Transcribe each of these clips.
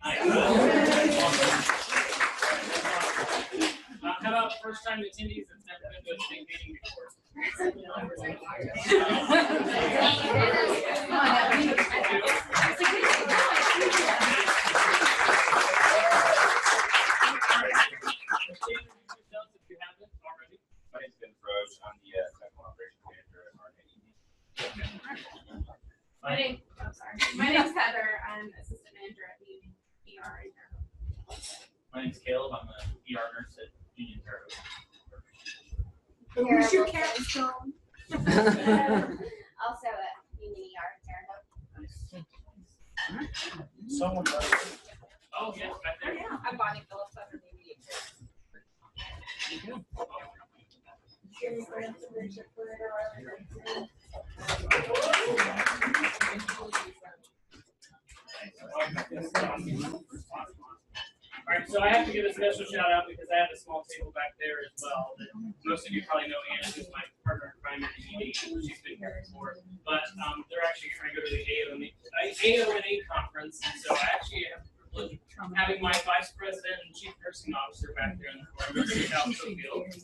How about first-time attendees that's never been to a state meeting before? My name's Ben Frosch. I'm the Technical Operations Manager at our ENA. My name's Heather. I'm Assistant Manager at the ER. My name's Caleb. I'm an ER nurse at Union Terre. Who's your capstone? Also at Union ER Terre Haute. Someone. Oh, yes, back there. Yeah, I'm Bonnie Phillips. I'm the immediate care. All right, so I have to give a special shout out because I have a small table back there as well. That most of you probably know ENA, who's my partner in crime at ED. She's been here before, but they're actually trying to go to the AONA conference, and so I actually have the privilege of having my Vice President and Chief Nursing Officer back there in the corner, Mr. Cal Schofield. She's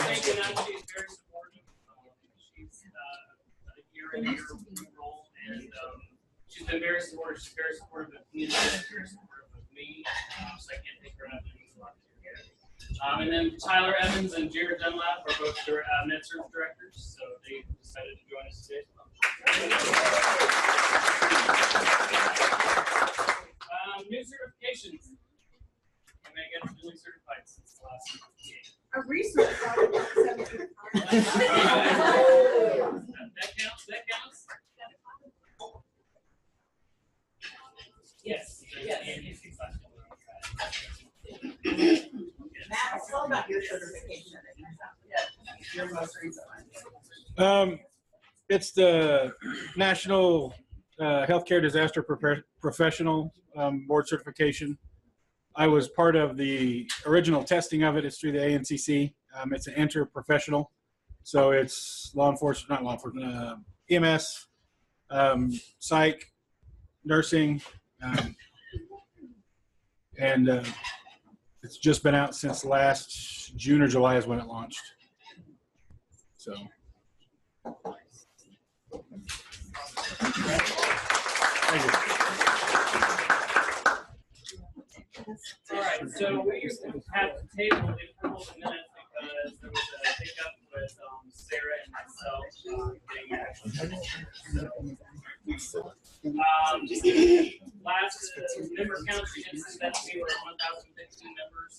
taken up. She's very supportive. She's a year in her role, and she's been very supportive. She's very supportive of me, very supportive of me. So I can't take her enough. It means a lot to her. And then Tyler Evans and Jared Dunlap are both MedSurg directors, so they decided to join us today. New certifications. I may get newly certified since the last meeting. A resource. That counts. That counts. Yes. Matt, tell about your certification. Your most recent one. It's the National Healthcare Disaster Professional Board Certification. I was part of the original testing of it. It's through the ANCC. It's an interprofessional, so it's law enforcement, not law enforcement, EMS, psych, nursing, and it's just been out since last June or July is when it launched. So. Thank you. All right, so we have to table the approval of the minutes because there was a hiccup with Sarah and myself getting actually. Last member count, she did say that we were 1,015 members.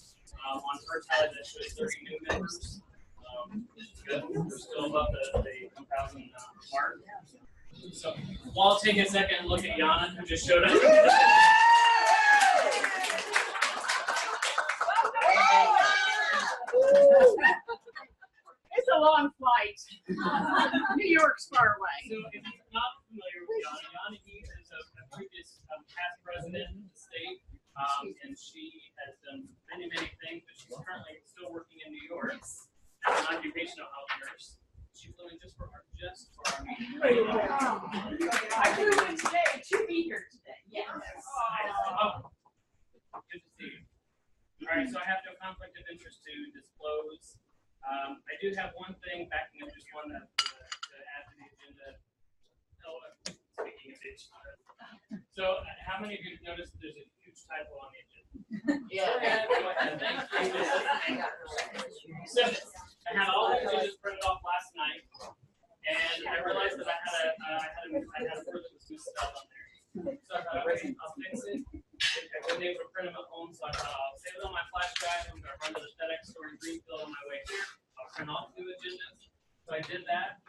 On her tally, that shows 30 new members. Good. We're still above the 1,000 mark. So well, I'll take a second and look at Yana, who just showed up. It's a long flight. New York's far away. So if you're not familiar with Yana is a previous past president of the state, and she has done many things, but she's currently still working in New York as an occupational health nurse. She flew in just for our meeting. I flew in today to be here today. Yes. Oh, good to see you. All right, so I have no conflict of interest to disclose. I do have one thing, backing up just one to add to the agenda. Oh, speaking of which, so how many of you noticed that there's a huge typo on the agenda? Yeah. Go ahead. Thank you. So I had all the agendas printed off last night, and I realized that I had a further new stuff on there. So I thought, okay, I'll fix it. I wasn't able to print them at home, so I thought I'll save it on my flash drive. I'm going to run to the FedEx store in Greenfield on my way here. I'll print off two agendas. So I did that.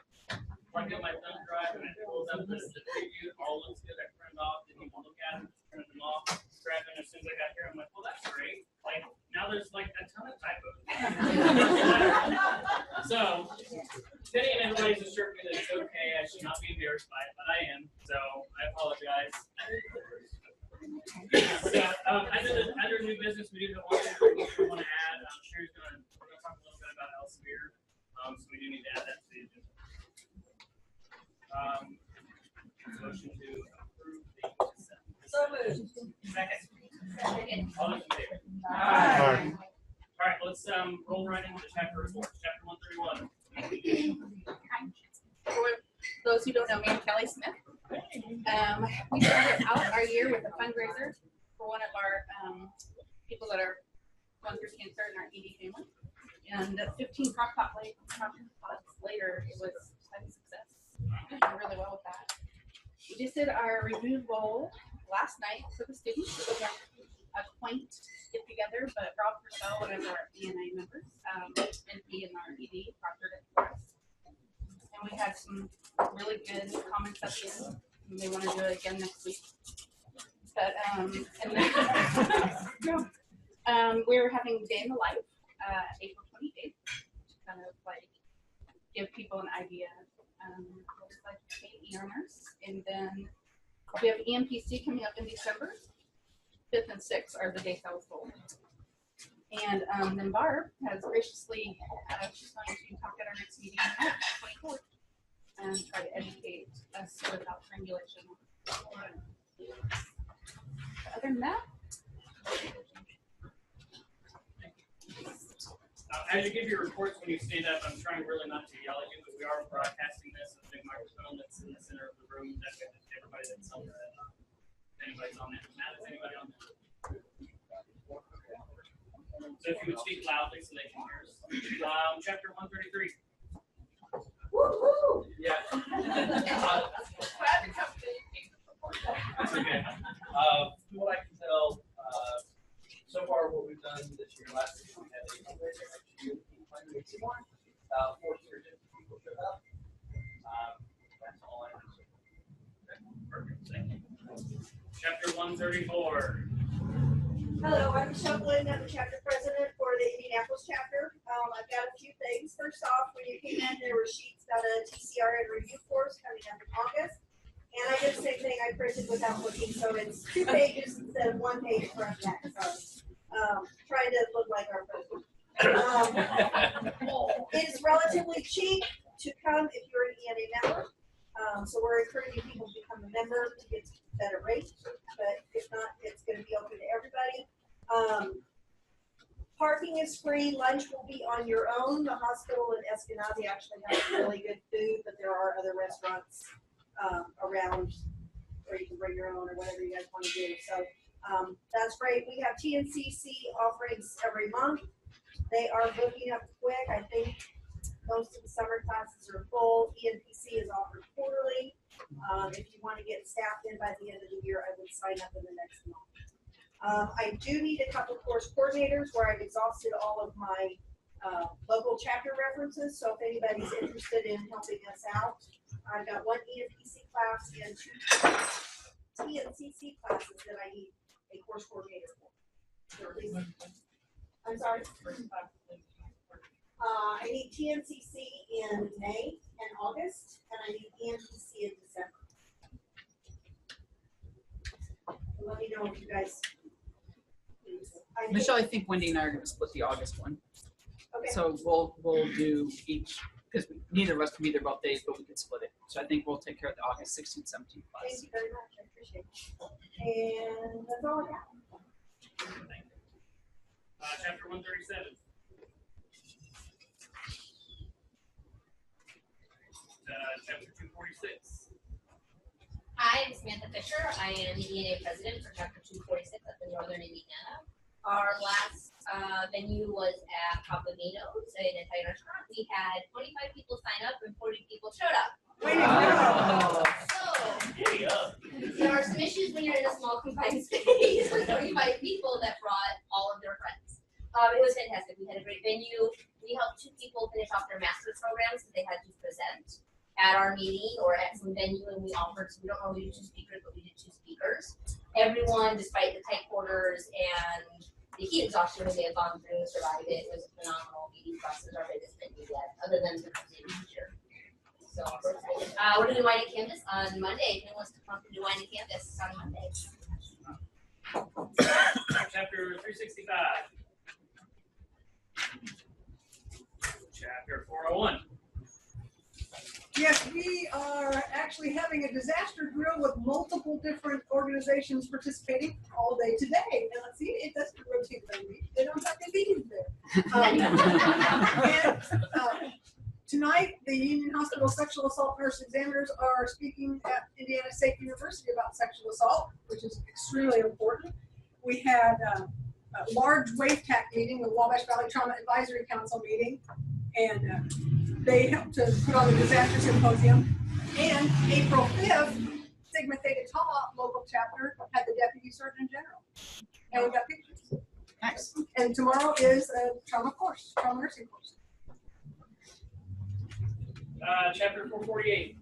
Plugged in my thumb drive, and I pulled up the preview. All looks good. I printed off. Didn't even look at them. Printed them off. Grabbed them as soon as I got here. I'm like, well, that's great. Like now there's like a ton of typos. So today, and everybody's assured me that it's okay. I should not be embarrassed by it, but I am. So I apologize. So, under new business, we do have one thing we want to add. I'm sure we're going to talk a little bit about Elsevier. So we do need to add that to the agenda. Motion to approve the consent. So moved. Second. All those in favor? Aye. All right, let's roll right into the chapter reports. Chapter 131. For those who don't know me, I'm Kelly Smith. We started out our year with a fundraiser for one of our people that are going through cancer in our ED family. And 15 crock pots later, it was quite a success. We did really well with that. We just did our review bowl last night for the students. It was a quaint get together, but Rob Purcell, one of our ENA members, and he and our ED proctored it for us. And we had some really good comments at the end. And they want to do it again next week. But we're having Day in the Life, April 28th, to kind of like give people an idea what it's like to be an ER nurse. And then we have EMPC coming up in December. 5th and 6th are the dates I was told. And then Barb has graciously, she's going to talk at our next meeting on March 24th and try to educate us about triangulation. Other than that, As you give your reports when you stand up, I'm trying really not to yell at you, but we are broadcasting this with a big microphone that's in the center of the room. That's everybody that's on the, anybody's on there. Matt, is anybody on there? So if you would speak loudly so they can hear us. Chapter 133. Woo-hoo! Yeah. That's okay. From what I can tell, so far what we've done this year, last year we had a fundraiser, next year we plan to make some more. 450 people showed up. That's all I have to say. Perfect. Thank you. Chapter 134. Hello, I'm Michelle Glidden. I'm the chapter president for the Indianapolis chapter. I've got a few things. First off, when you came in, there were sheets about a TCRN review course coming up in August. And I did the same thing. I printed without looking, so it's 2 pages instead of 1 page front and back. So, trying to look like our president. It is relatively cheap to come if you're an ENA member. So we're encouraging people to become a member to get better rates, but if not, it's going to be open to everybody. Parking is free. Lunch will be on your own. The hospital in Eskenazi actually has really good food, but there are other restaurants around where you can bring your own or whatever you guys want to do. So that's great. We have TNCC offerings every month. They are booking up quick. I think most of the summer classes are full. ENPC is offered quarterly. If you want to get staffed in by the end of the year, I would sign up in the next month. I do need a couple course coordinators where I've exhausted all of my local chapter references. So if anybody's interested in helping us out, I've got 1 ENPC class and 2 TNCC classes that I need a course coordinator for. I'm sorry. I need TNCC in May and August, and I need ENPC in December. So let me know if you guys. Michelle, I think Wendy and I are going to split the August one. Okay. So we'll do each, because neither of us can be there both days, but we can split it. So I think we'll take care of the August 16th, 17th class. Thank you very much. I appreciate it. And that's all I got. Thank you. Chapter 137. Chapter 246. Hi, I'm Samantha Fisher. I am the ENA president for Chapter 246 at the Northern Indiana. Our last venue was at Papagino's in a Italian restaurant. We had 25 people sign up and 40 people showed up. Wow. So there are some issues when you're in a small confined space with 25 people that brought all of their friends. It was fantastic. We had a great venue. We helped 2 people finish off their master's programs that they had to present at our meeting or at some venue, and we offered, so we don't normally do 2 speakers, but we did 2 speakers. Everyone, despite the tight quarters and the heat exhaustion that they had gone through, survived it. It was a phenomenal meeting for us. It was our biggest venue yet, other than the year. So we're excited. We're doing Wine and Canvas on Monday. If anyone wants to come to do Wine and Canvas on Monday. Chapter 365. Chapter 401. Yes, we are actually having a disaster drill with multiple different organizations participating all day today. And let's see, it doesn't rotate very week. They don't have to be there. Tonight, the Union Hospital Sexual Assault Nurse Examiners are speaking at Indiana State University about sexual assault, which is extremely important. We had a large WAVE-TAC meeting, the Wabash Valley Trauma Advisory Council meeting, and they helped to put on the disaster symposium. And April 5th, Sigma Theta Tau local chapter had the Deputy Surgeon General. And we got pictures. Nice. And tomorrow is a trauma course, trauma nursing course. Chapter 448.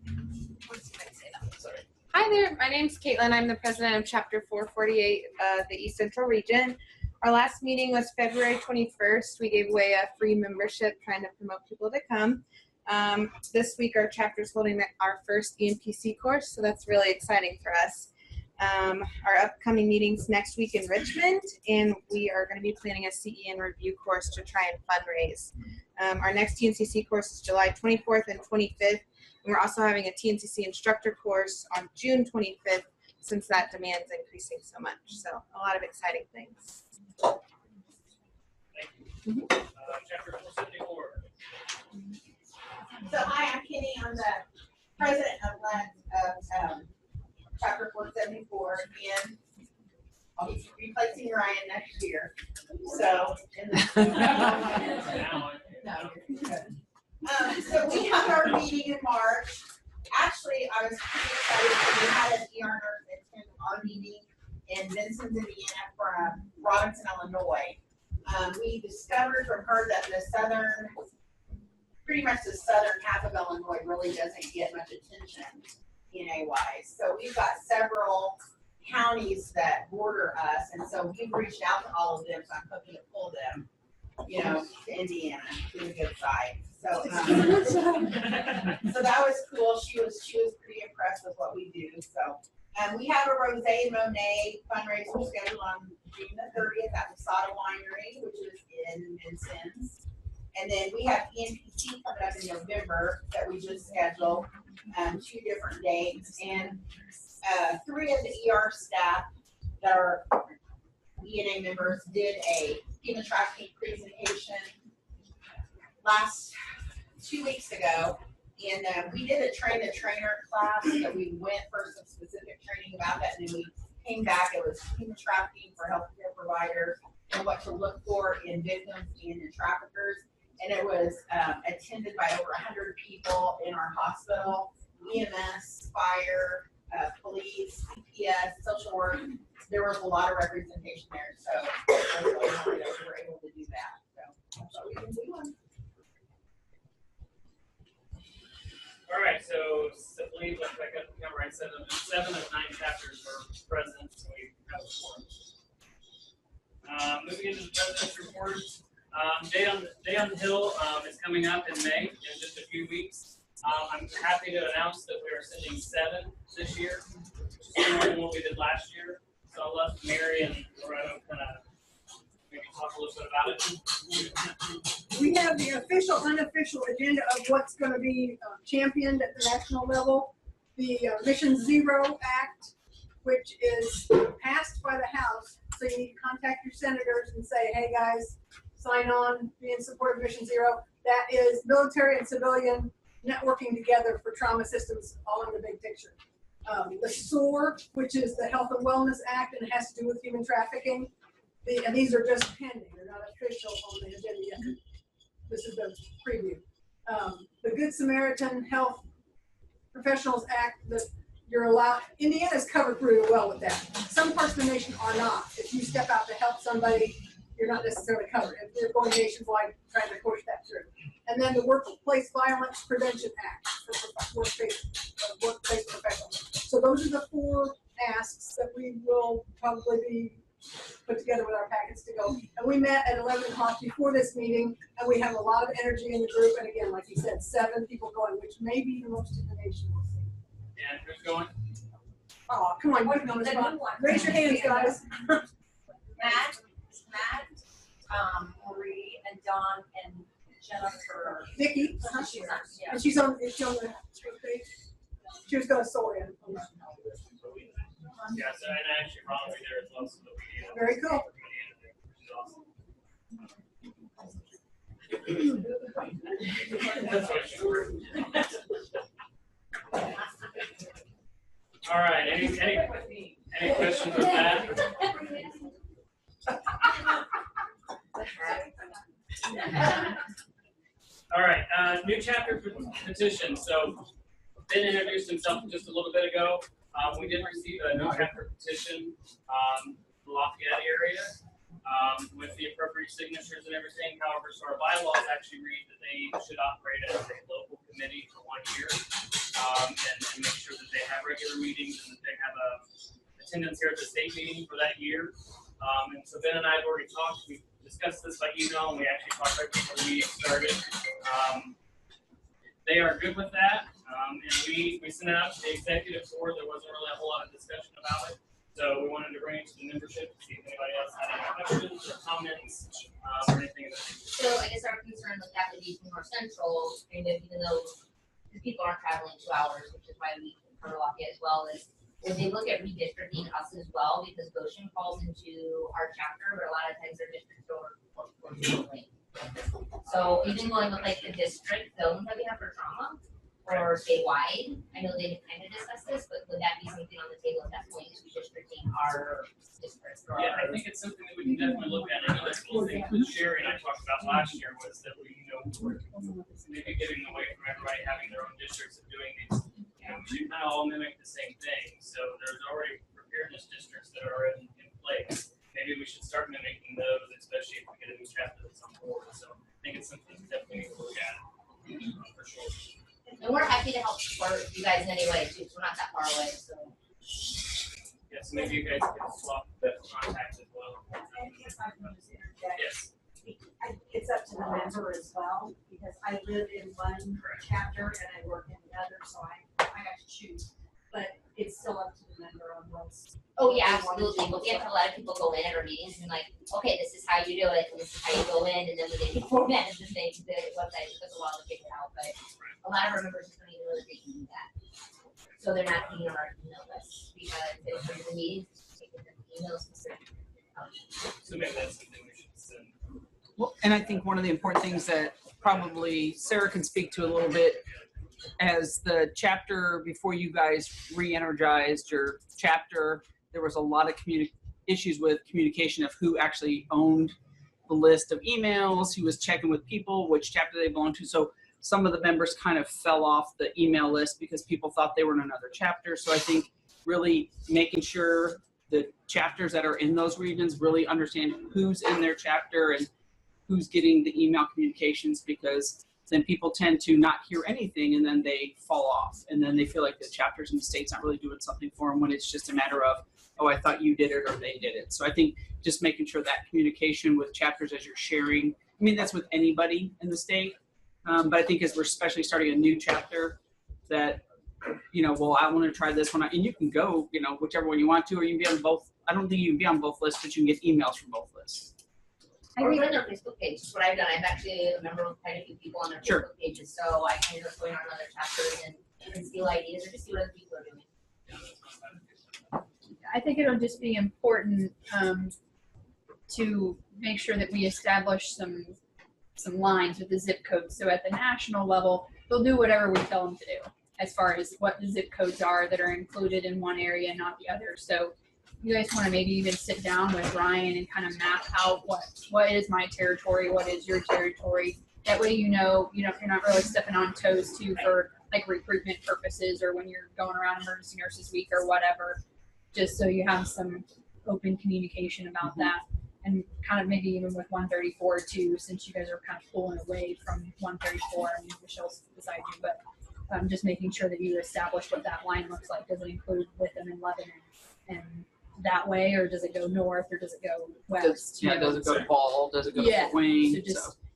Sorry. Hi there, my name's Caitlin. I'm the president of Chapter 448 of the East Central Region. Our last meeting was February 21st. We gave away a free membership trying to promote people to come. This week our chapter is holding our first ENPC course, so that's really exciting for us. Our upcoming meetings next week in Richmond, and we are going to be planning a CEN review course to try and fundraise. Our next TNCC course is July 24th and 25th, and we're also having a TNCC instructor course on June 25th since that demand is increasing so much. So a lot of exciting things. Thank you. Chapter 474. So hi, I'm Kenny. I'm the president-elect of Chapter 474, and I'll be replacing Ryan next year. So, so we had our meeting in March. Actually, I was pretty excited because we had an ER nurse attend our meeting in Vincent, Indiana from Robinson, Illinois. We discovered from her that pretty much the southern half of Illinois really doesn't get much attention ENA-wise. So we've got several counties that border us, and so we've reached out to all of them, so I'm hoping to pull them, to Indiana, to the good side. So, so that was cool. She was pretty impressed with what we do. So, we have a Rosé and Monet fundraiser scheduled on June the 30th at the Sada Winery, which is in Vincennes. And then we have ENPC coming up in November that we just scheduled, 2 different dates. And 3 of the ER staff that are ENA members did a human trafficking presentation last 2 weeks ago. And we did a train-the-trainer class that we went for some specific training about that. And then we came back, it was human trafficking for healthcare providers and what to look for in victims and in traffickers. And it was attended by over 100 people in our hospital, EMS, fire, police, CPS, social work. There was a lot of representation there, so I was really happy that we were able to do that. So that's what we've been doing. All right, so simply, like I got the number, I said 7 of 9 chapters are present, so we have a forum. Moving into the president's report, Day on the Hill is coming up in May, in just a few weeks. I'm happy to announce that we are sending 7 this year, which is more than what we did last year. So I'll let Mary and Loretta kind of maybe talk a little bit about it. We have the official, unofficial agenda of what's going to be championed at the national level. The Mission Zero Act, which is passed by the House. So you need to contact your senators and say, hey guys, sign on, be in support of Mission Zero. That is military and civilian networking together for trauma systems all in the big picture. The SOAR, which is the Health and Wellness Act, and it has to do with human trafficking. And these are just pending; they're not official on the agenda yet. This is the preview. The Good Samaritan Health Professionals Act that you're allowed. Indiana's covered pretty well with that. Some parts of the nation are not. If you step out to help somebody, you're not necessarily covered. If they're going nationwide, trying to push that through. And then the Workplace Violence Prevention Act for workplace professionals. So those are the 4 asks that we will probably be put together with our packets to go. And we met at 11 o'clock before this meeting, and we have a lot of energy in the group. And again, like you said, 7 people going, which may be the most in the nation. We'll see. And who's going? Oh, come on, put me on the spot. Raise your hands, guys. Matt, Marie, and Don, and Shout out for Nikki, she's on, yeah. and she's on the screen page. She was gonna sort in. Yeah, so and actually Ron will be there as well, so that we Very cool. That's what sure. All right, any questions with that? All right, new chapter petition. So Ben introduced himself just a little bit ago. We did receive a new chapter petition, the Lafayette area, with the appropriate signatures and everything. However, so our bylaws actually read that they should operate as a local committee for 1 year, and make sure that they have regular meetings and that they have a attendance here at the state meeting for that year. And so Ben and I have already talked. We discussed this by email, and we actually talked right before the meeting started. They are good with that, and we sent it out to the executive board. There wasn't really a whole lot of discussion about it, so we wanted to bring it to the membership to see if anybody else had any questions or comments or anything. So I guess our concern with that would be from North Central, kind of, even though the people aren't traveling 2 hours, which is why we cover Lafayette as well, is when they look at redistricting us as well, because Goshen falls into our chapter, but a lot of times their districts are link. So even going with like the district zones that we have for trauma or statewide, I know they kind of discussed this, but would that be something on the table at that point, is redistricting our districts? Yeah, I think it's something that we can definitely look at. I know that's one thing that Sherry and I talked about last year was that we, we're maybe getting away from everybody having their own districts and doing these. We should kind of all mimic the same thing. So there's already preparedness districts that are in place. Maybe we should start mimicking those, especially if we get a new chapter that's on board. So I think it's something we definitely need to look at for sure. And we're happy to help support you guys in any way too, so we're not that far away, so. Yeah, so maybe you guys can swap the contacts as well. Yes. It's up to the member as well, because I live in one chapter and I work in the other, so I have to choose. But it's still up to the member on what's. Oh, yeah, absolutely, but we have to let people go in at our meetings and like, okay, this is how you do it, and this is how you go in, and then we get the format of the thing, the website, it took a while to figure it out, but a lot of our members don't even know that they can do that. So they're not being on our email list, because they don't come to the meetings, taking the emails. So maybe that's something we should send. Well, and I think one of the important things that probably Sarah can speak to a little bit, as the chapter before you guys re-energized your chapter, there was a lot of issues with communication of who actually owned the list of emails, who was checking with people, which chapter they belonged to. So some of the members kind of fell off the email list because people thought they were in another chapter. So I think really making sure the chapters that are in those regions really understand who's in their chapter and who's getting the email communications, because then people tend to not hear anything and then they fall off. And then they feel like the chapters in the state's not really doing something for them when it's just a matter of, oh, I thought you did it or they did it. So I think just making sure that communication with chapters as you're sharing, I mean, that's with anybody in the state. But I think as we're especially starting a new chapter that, well, I want to try this one, and you can go, whichever one you want to, or you can be on both. I don't think you can be on both lists, but you can get emails from both lists. Or go on their Facebook page. That's what I've done. I've actually a member of quite a few people on their Facebook pages, so I kind of going on other chapters and steal ideas or just see what other people are doing. I think it'll just be important to make sure that we establish some lines with the zip codes. So at the national level, they'll do whatever we tell them to do as far as what the zip codes are that are included in one area and not the other. So you guys want to maybe even sit down with Ryan and kind of map out what is my territory, what is your territory. That way you're not really stepping on toes too for like recruitment purposes or when you're going around emergency nurses week or whatever. Just so you have some open communication about that, and kind of maybe even with 134 too, since you guys are kind of pulling away from 134. I mean, Michelle's beside you, but just making sure that you establish what that line looks like. Does it include Witham and Lebanon and that way, or does it go north, or does it go west? Does it go to Ball? Does it go to Fort Wayne?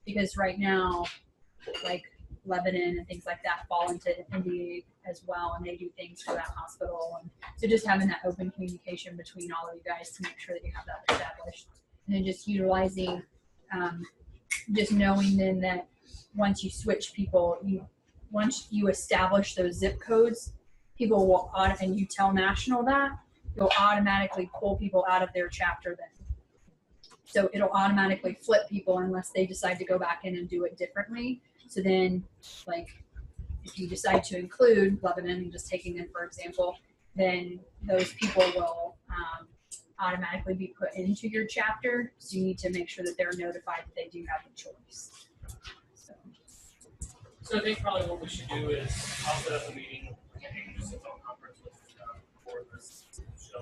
Because right now, like Lebanon and things like that fall into NDA as well, and they do things for that hospital. And so just having that open communication between all of you guys to make sure that you have that established, and then just utilizing, just knowing then that once you switch people, once you establish those zip codes, people will, and you tell national that, you'll automatically pull people out of their chapter then. So it'll automatically flip people unless they decide to go back in and do it differently. So then, like, if you decide to include Lebanon, just taking them for example, then those people will automatically be put into your chapter. So you need to make sure that they're notified that they do have the choice. So I think probably what we should do is I'll set up a meeting, maybe just a phone conference with for this show.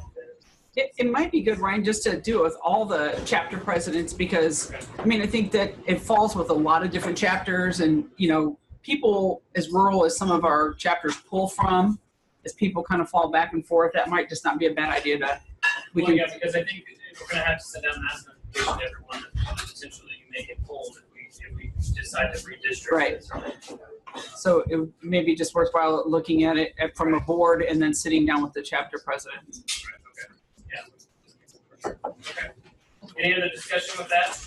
It might be good, Ryan, just to do it with all the chapter presidents because, I mean, I think that it falls with a lot of different chapters and, you know, people as rural as some of our chapters pull from, as people kind of fall back and forth, that might just not be a bad idea to, Yeah, because I think we're going to have to send out mass notification to everyone that potentially may get pulled if we decide to redistrict. Right. So it may be just worthwhile looking at it from a board and then sitting down with the chapter presidents. Right, okay. Yeah. Okay. Any other discussion with that?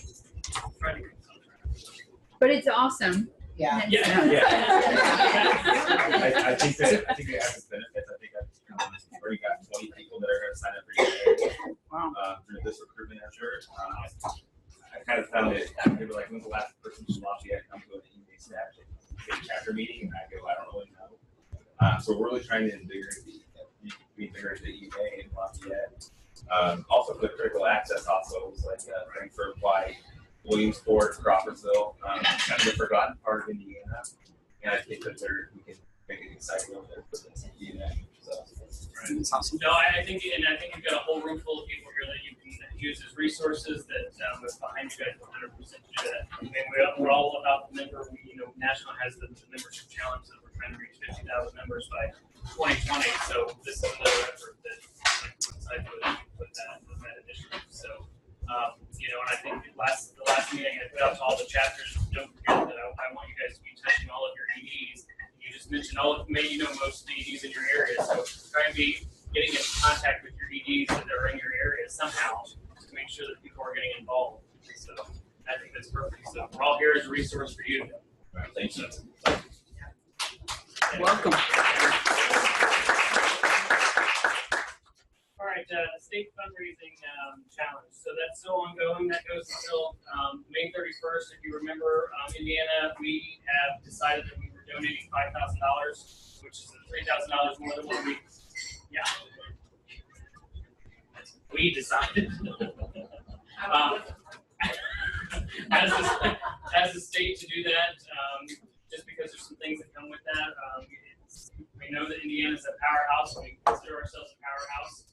But it's awesome. Yeah. Yeah. I think it has its benefits. I think I've already got 20 people that are going to sign up for ENA through this recruitment effort. I kind of found it, they were like, when's the last person from Lafayette come to an ENA staff chapter meeting? And I go, I don't really know. So we're really trying to invigorate the ENA in Lafayette. Also for the critical access hospitals, like things for White, Williamsport, Crawfordsville, kind of the forgotten part of Indiana. And I think that we can make it exciting over there for the ENA. So, Awesome. No, I think you've got a whole room full of people here that you can use as resources that was behind you guys 100% to do that. I mean, we're all about the member. National has the membership challenge that we're trying to reach 50,000 members by 2020. So this is another effort that I put that initiative. So, and I think the last meeting I put out to all the chapters, don't forget that I want you guys to be touching all of your EDs. You just mentioned most of the EDs in your area. So try and be getting in contact with your EDs that are in your area somehow to make sure that people are getting involved. So I think that's perfect. So we're all here as a resource for you. all right, thank you. Welcome. All right, the state fundraising challenge. So that's still ongoing. That goes until May 31st. If you remember, Indiana, we have decided that we were donating $5,000, which is $3,000 more than what we. Yeah. We decided. As a state to do that, just because there's some things that come with that. We know that Indiana is a powerhouse. We consider ourselves a powerhouse.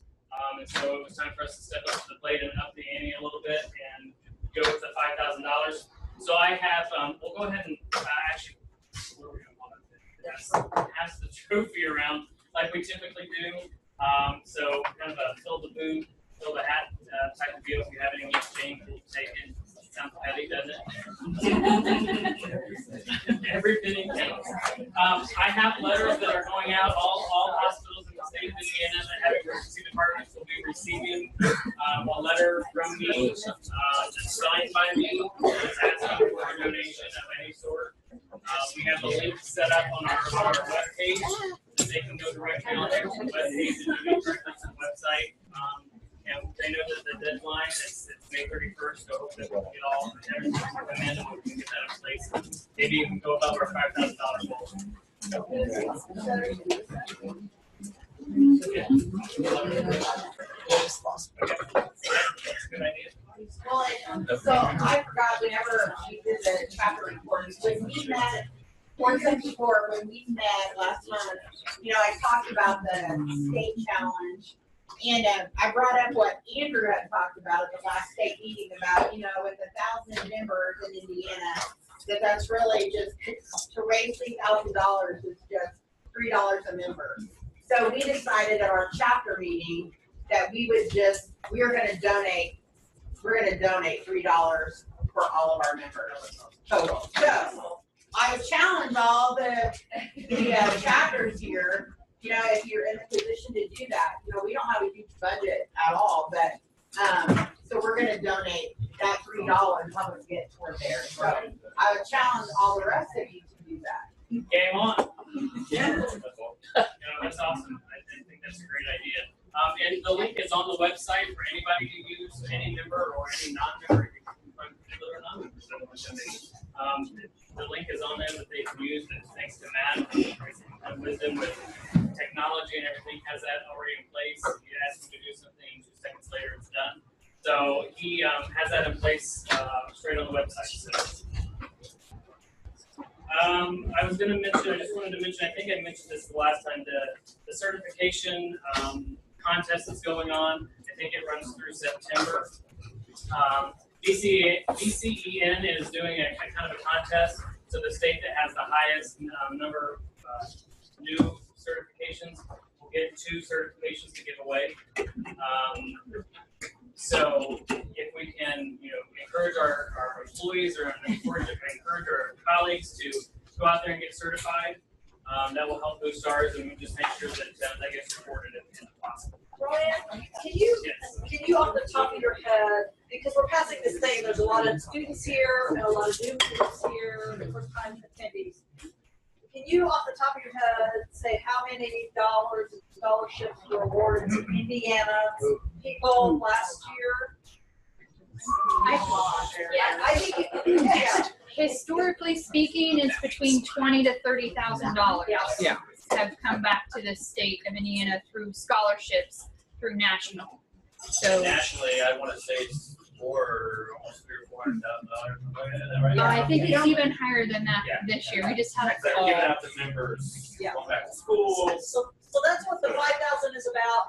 And so it was time for us to step up to the plate and up the ante a little bit and go with the $5,000. So I have, we'll go ahead and actually, where are we going to pass the trophy around like we typically do. So kind of a fill the boot, fill the hat type of deal. If you have any exchange, we'll take it. Sounds petty, doesn't it? Every penny counts. I have letters that are going out. All hospitals in the state of Indiana that have emergency departments will be receiving a letter from me, that's signed by me, that's asking for a donation of any sort. We have a link set up on our webpage that they can go directly on their webpage and donate directly to the website. And they know that the deadline is May 31st, so hopefully we'll get all everything come in and we can get that in place. Maybe even go above our $5,000 goal. Good idea. Well, so I forgot whenever we did the chapter reports, when we met, when we met last month, I talked about the state challenge. And I brought up what Andrew had talked about at the last state meeting about, with 1,000 members in Indiana, that's really just to raise $3,000 is just $3 a member. So we decided at our chapter meeting that we were going to donate $3 for all of our members total. So I would challenge all the chapters here. If you're in a position to do that, we don't have a huge budget at all, but so we're going to donate that $3 and help us get toward there. So I would challenge all the rest of you to do that. Game on. Yeah. That's awesome. I think that's a great idea. And the link is on the website for anybody to use, any member or any non-member. The link is on there that they can use. And thanks to Matt and wisdom with technology and everything, has that already in place. You ask him to do something, 2 seconds later it's done. So he has that in place straight on the website. So. I was going to mention, I just wanted to mention, I think I mentioned this the last time, the certification contest that's going on. I think it runs through September. DCEN is doing a kind of a contest. So the state that has the highest number of new certifications will get 2 certifications to give away. So if we can, encourage our employees or encourage our colleagues to go out there and get certified, that will help boost ours, and we just make sure that that gets reported if possible. Brian, can you off the top of your head, because we're passing this thing, there's a lot of students here and a lot of new students here, first time attendees. Can you off the top of your head say how many dollars in scholarships were awarded to Indiana people last year? I think historically speaking, it's between $20,000 to $30,000. Yeah. Have come back to the state of Indiana through scholarships through national. So Nationally, I want to say it's almost $300,000 or $400,000. Right? I think it's even higher than that this year. We just had a They're call. giving out to members going back to school. So that's what the 5,000 is about.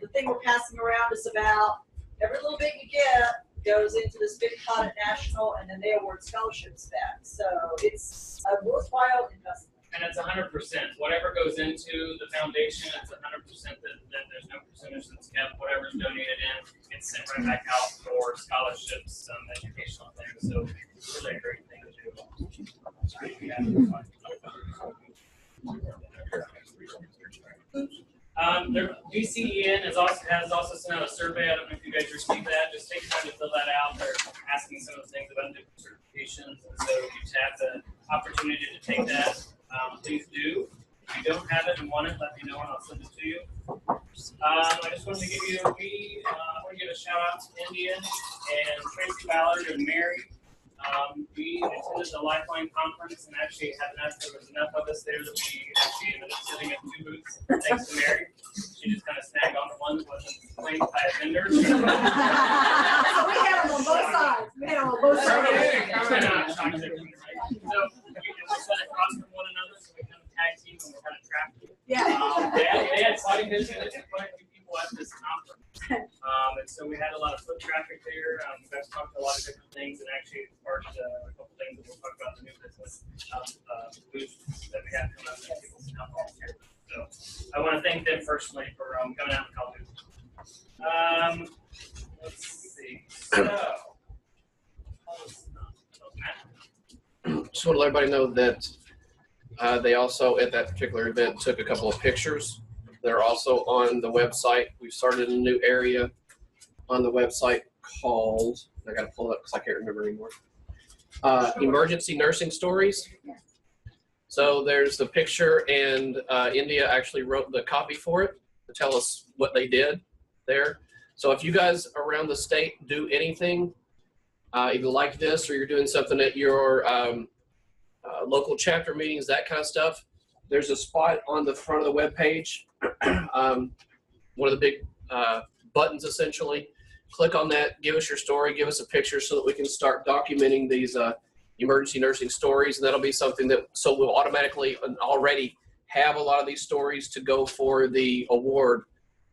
The thing we're passing around is about. Every little bit you get goes into this big pot at national, and then they award scholarships back. So it's a worthwhile investment. And it's 100%. Whatever goes into the foundation, it's 100% that there's no percentage that's kept. Whatever's donated in, gets sent right back out for scholarships, educational things. So it's really a great thing to do. DCEN has also sent out a survey. I don't know if you guys received that. Just take time to fill that out. They're asking some of the things about different certifications, and so if you have the opportunity to take that, please do. If you don't have it and want it, let me know and I'll send it to you. I just wanted to give you want to give a shout out to Indian and Tracy Ballard and Mary. We attended the Lifeline conference and actually there was enough of us there that we actually ended up sitting at 2 booths. Thanks to Mary. She just kind of snagged onto one that wasn't claimed by a vendor. So we had them on both sides. We had them on both sides. So we sat across from one another, so we kind of tag team and we kind of trapped. They had quite a few people at this conference. And so we had a lot of foot traffic there. We guys talked a lot of different things, and actually sparked a couple things that we'll talk about in the new business booths that we have coming up that people can help volunteer. So I want to thank them personally for coming out and helping. Let's see. Just want to let everybody know that they also, at that particular event, took a couple of pictures. They're also on the website. We've started a new area on the website called, I got to pull it up because I can't remember anymore, Emergency Nursing Stories. So there's the picture, and India actually wrote the copy for it to tell us what they did there. So if you guys around the state do anything, either like this or you're doing something at your local chapter meetings, that kind of stuff, there's a spot on the front of the web page, one of the big buttons essentially. Click on that, give us your story, give us a picture so that we can start documenting these emergency nursing stories, and that'll be something that, so we'll automatically and already have a lot of these stories to go for the award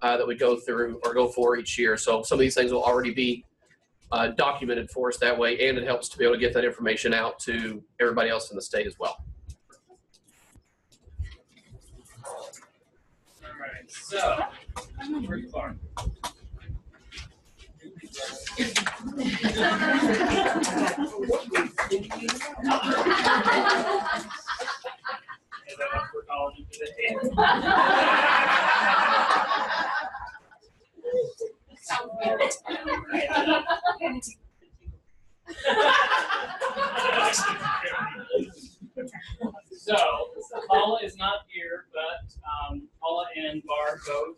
that we go through or go for each year. So some of these things will already be documented for us that way, and it helps to be able to get that information out to everybody else in the state as well. All right, so where's Clark? So Paula is not here, but Paula and Barb both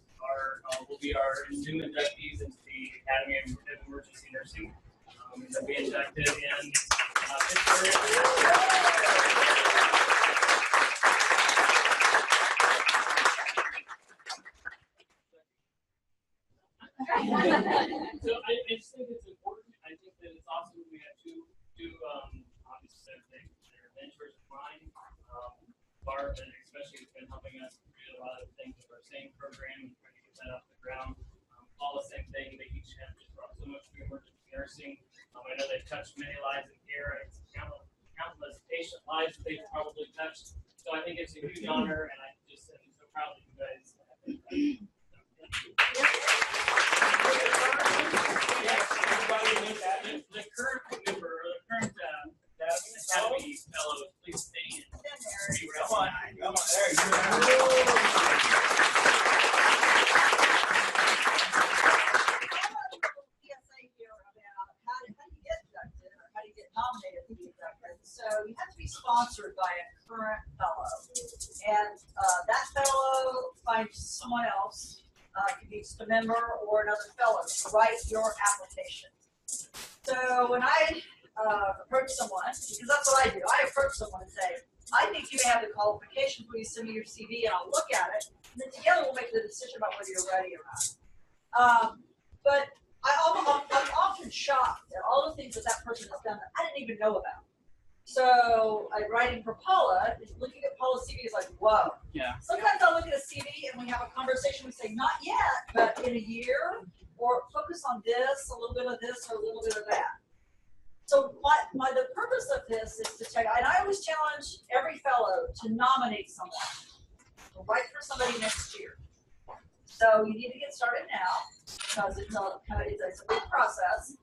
will be our new inductees into the Academy of Emergency Nursing. They'll be inducted in Pittsburgh. So I just think it's important. I think that it's awesome that we have two obviously they're mentors of mine. Barb, and especially, has been helping us do a lot of things with our SANE program and trying to get that off the ground. All the same thing. They each have just brought so much to emergency nursing. I know they've touched many lives in care. It's countless patient lives that they've probably touched. So I think it's a huge honor, and I just am so proud of you guys. Yes, everybody knows that. The current member, or the current Academy fellows, please stand. Come on, there you go. So you have to be sponsored by a current fellow, and that fellow finds someone else, could be just a member or another fellow, to write your application. So when I approach someone, because that's what I do, I approach someone and say, I think you may have the qualifications. Will you send me your CV and I'll look at it, and then together we'll make the decision about whether you're ready or not. But I'm often shocked at all the things that person has done that I didn't even know about. So writing for Paula, looking at Paula's CV is like, whoa. Yeah. Sometimes I'll look at a CV and we have a conversation, we say, not yet, but in a year, or focus on this, a little bit of this, or a little bit of that. So the purpose of this is to tell you, and I always challenge every fellow to nominate someone, to write for somebody next year. So you need to get started now, because it's a big process,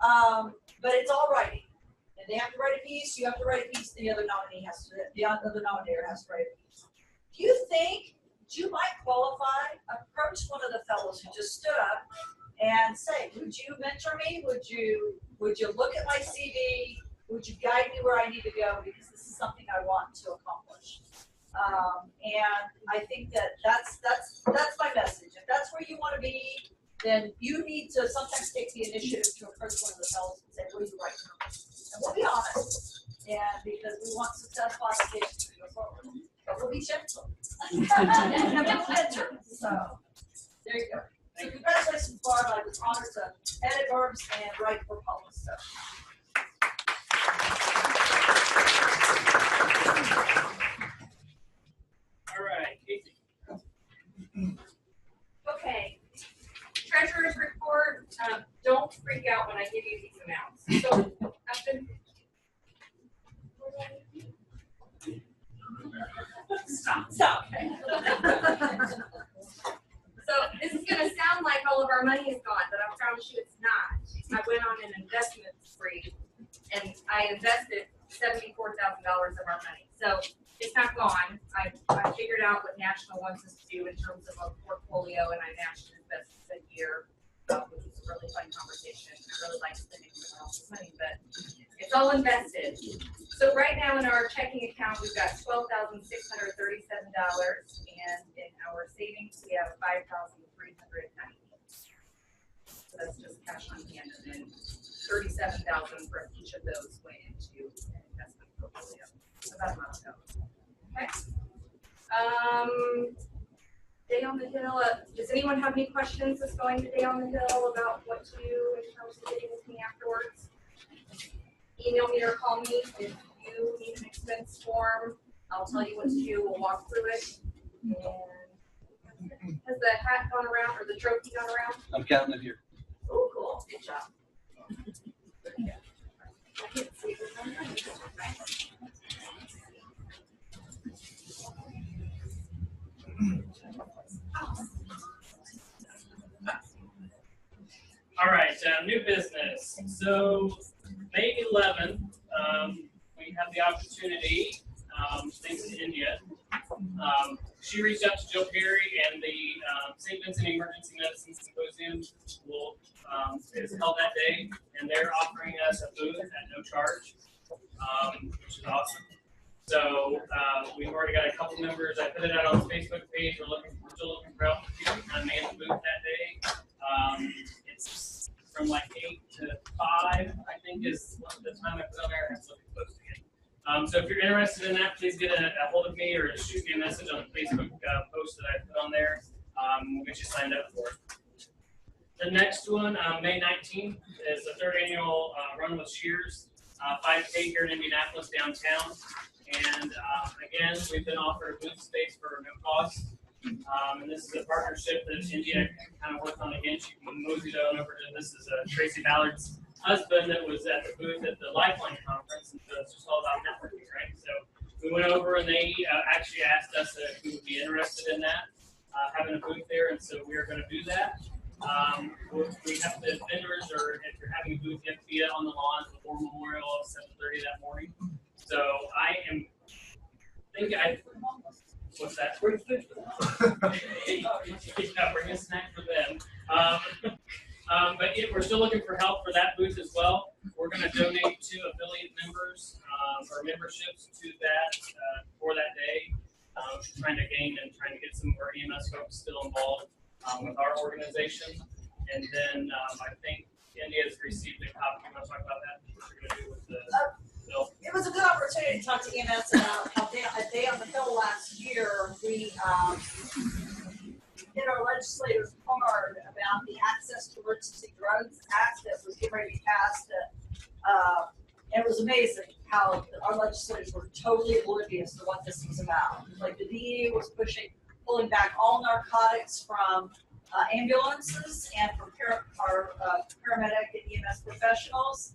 but it's all writing. And they have to write a piece, you have to write a piece, the other nominator has to write a piece. Do you think you might qualify? Approach one of the fellows who just stood up and say, would you mentor me? Would you look at my CV? Would you guide me where I need to go? Because this is something I want to accomplish. And I think that's my message. If that's where you want to be, then you need to sometimes take the initiative to approach one of the fellows and say, what do you write for me? And we'll be honest, and because we want successful applications to go forward, but we'll be gentle. So there you go. So congratulations, Barb. I was honored to edit Barb's and write for Paula. So. All right, Casey. Okay. Treasurer's report. Don't freak out when I give you these amounts. So I've been. Stop. So this is going to sound like all of our money is gone, but I promise you it's not. I went on an investment spree, and I invested $74,000 of our money. So it's not gone. I figured out what National wants us to do in terms of a portfolio, and I matched it as best as a year, which was a really fun conversation. I really like spending someone else's money, but it's all invested. So right now in our checking account, we've got $12,637, and in our savings, we have $5,390. So that's just cash on hand, and then $37,000 from each of those went into an investment portfolio. About a month ago. Okay. Day on the Hill. Does anyone have any questions that's going to Day on the Hill about what to do in terms of getting with me afterwards? Email me or call me if you need an expense form. I'll tell you what to do. We'll walk through it. And has the hat gone around or the trophy gone around? I'm counting it here. Oh, cool. Good job. I can't see it. All right, new business. So May 11th, we have the opportunity, thanks to India. She reached out to Joe Perry, and the St. Vincent Emergency Medicine Symposium is held that day, and they're offering us a booth at no charge, which is awesome. So we've already got a couple members. I put it out on the Facebook page. We're still looking for help to kind of man the booth that day. It's from like 8 to 5, I think, is the time I put on there. It's looking close to it. So if you're interested in that, please get a hold of me or shoot me a message on the Facebook post that I put on there. We'll get you signed up for it. The next one, May 19th, is the 3rd annual Run with Shears, 5K here in Indianapolis downtown. And again, we've been offered a booth space for no cost. And this is a partnership that India kind of worked on again. She moseyed on over to this is Tracy Ballard's husband that was at the booth at the Lifeline conference. And so it's just all about networking, right? So we went over and they actually asked us if we would be interested in that, having a booth there. And so we are going to do that. We have the vendors, or if you're having a booth, you have to be on the lawn at the War Memorial at 7:30 that morning. So I am thinking, what's that? Bring food for them. Yeah, bring a snack for them. But we're still looking for help for that booth as well. We're going to donate to affiliate members or memberships to that for that day. Trying to gain and trying to get some of our EMS folks still involved with our organization. And then I think India has received a copy. You want to talk about that? What we're going to do with the bill? It was a good opportunity to talk to EMS about how a day on the Hill last year, we hit our legislators hard about the Access to Emergency Drugs Act that was getting ready to be passed. And it was amazing how our legislators were totally oblivious to what this was about. Like the DEA was pulling back all narcotics from ambulances and from our paramedic and EMS professionals,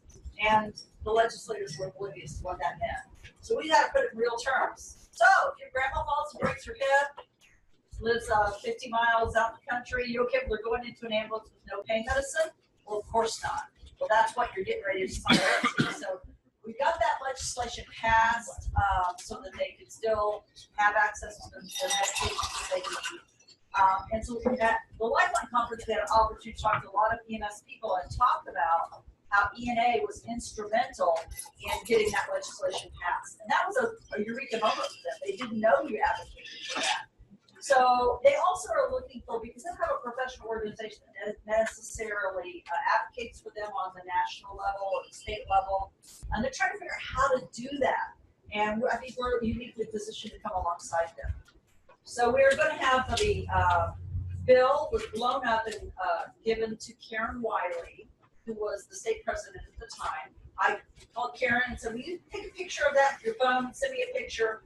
and the legislators were oblivious to what that meant. So we got to put it in real terms. So if your grandma falls and breaks her hip, lives 50 miles out in the country, you okay with her going into an ambulance with no pain medicine? Well, of course not. Well, that's what you're getting ready to sign up to. So we got that legislation passed so that they could still have access to the medications that they need. And so at the Lifeline Conference, we had an opportunity to talk to a lot of EMS people and talk about how ENA was instrumental in getting that legislation passed. And that was a eureka moment for them. They didn't know you advocated for that. So they also are looking for, because they don't have a professional organization that necessarily advocates for them on the national level or the state level, and they're trying to figure out how to do that. And I think we're uniquely positioned to come alongside them. So we're going to have the bill was blown up and given to Karen Wiley, who was the state president at the time. I called Karen and said, will you take a picture of that, your phone, send me a picture.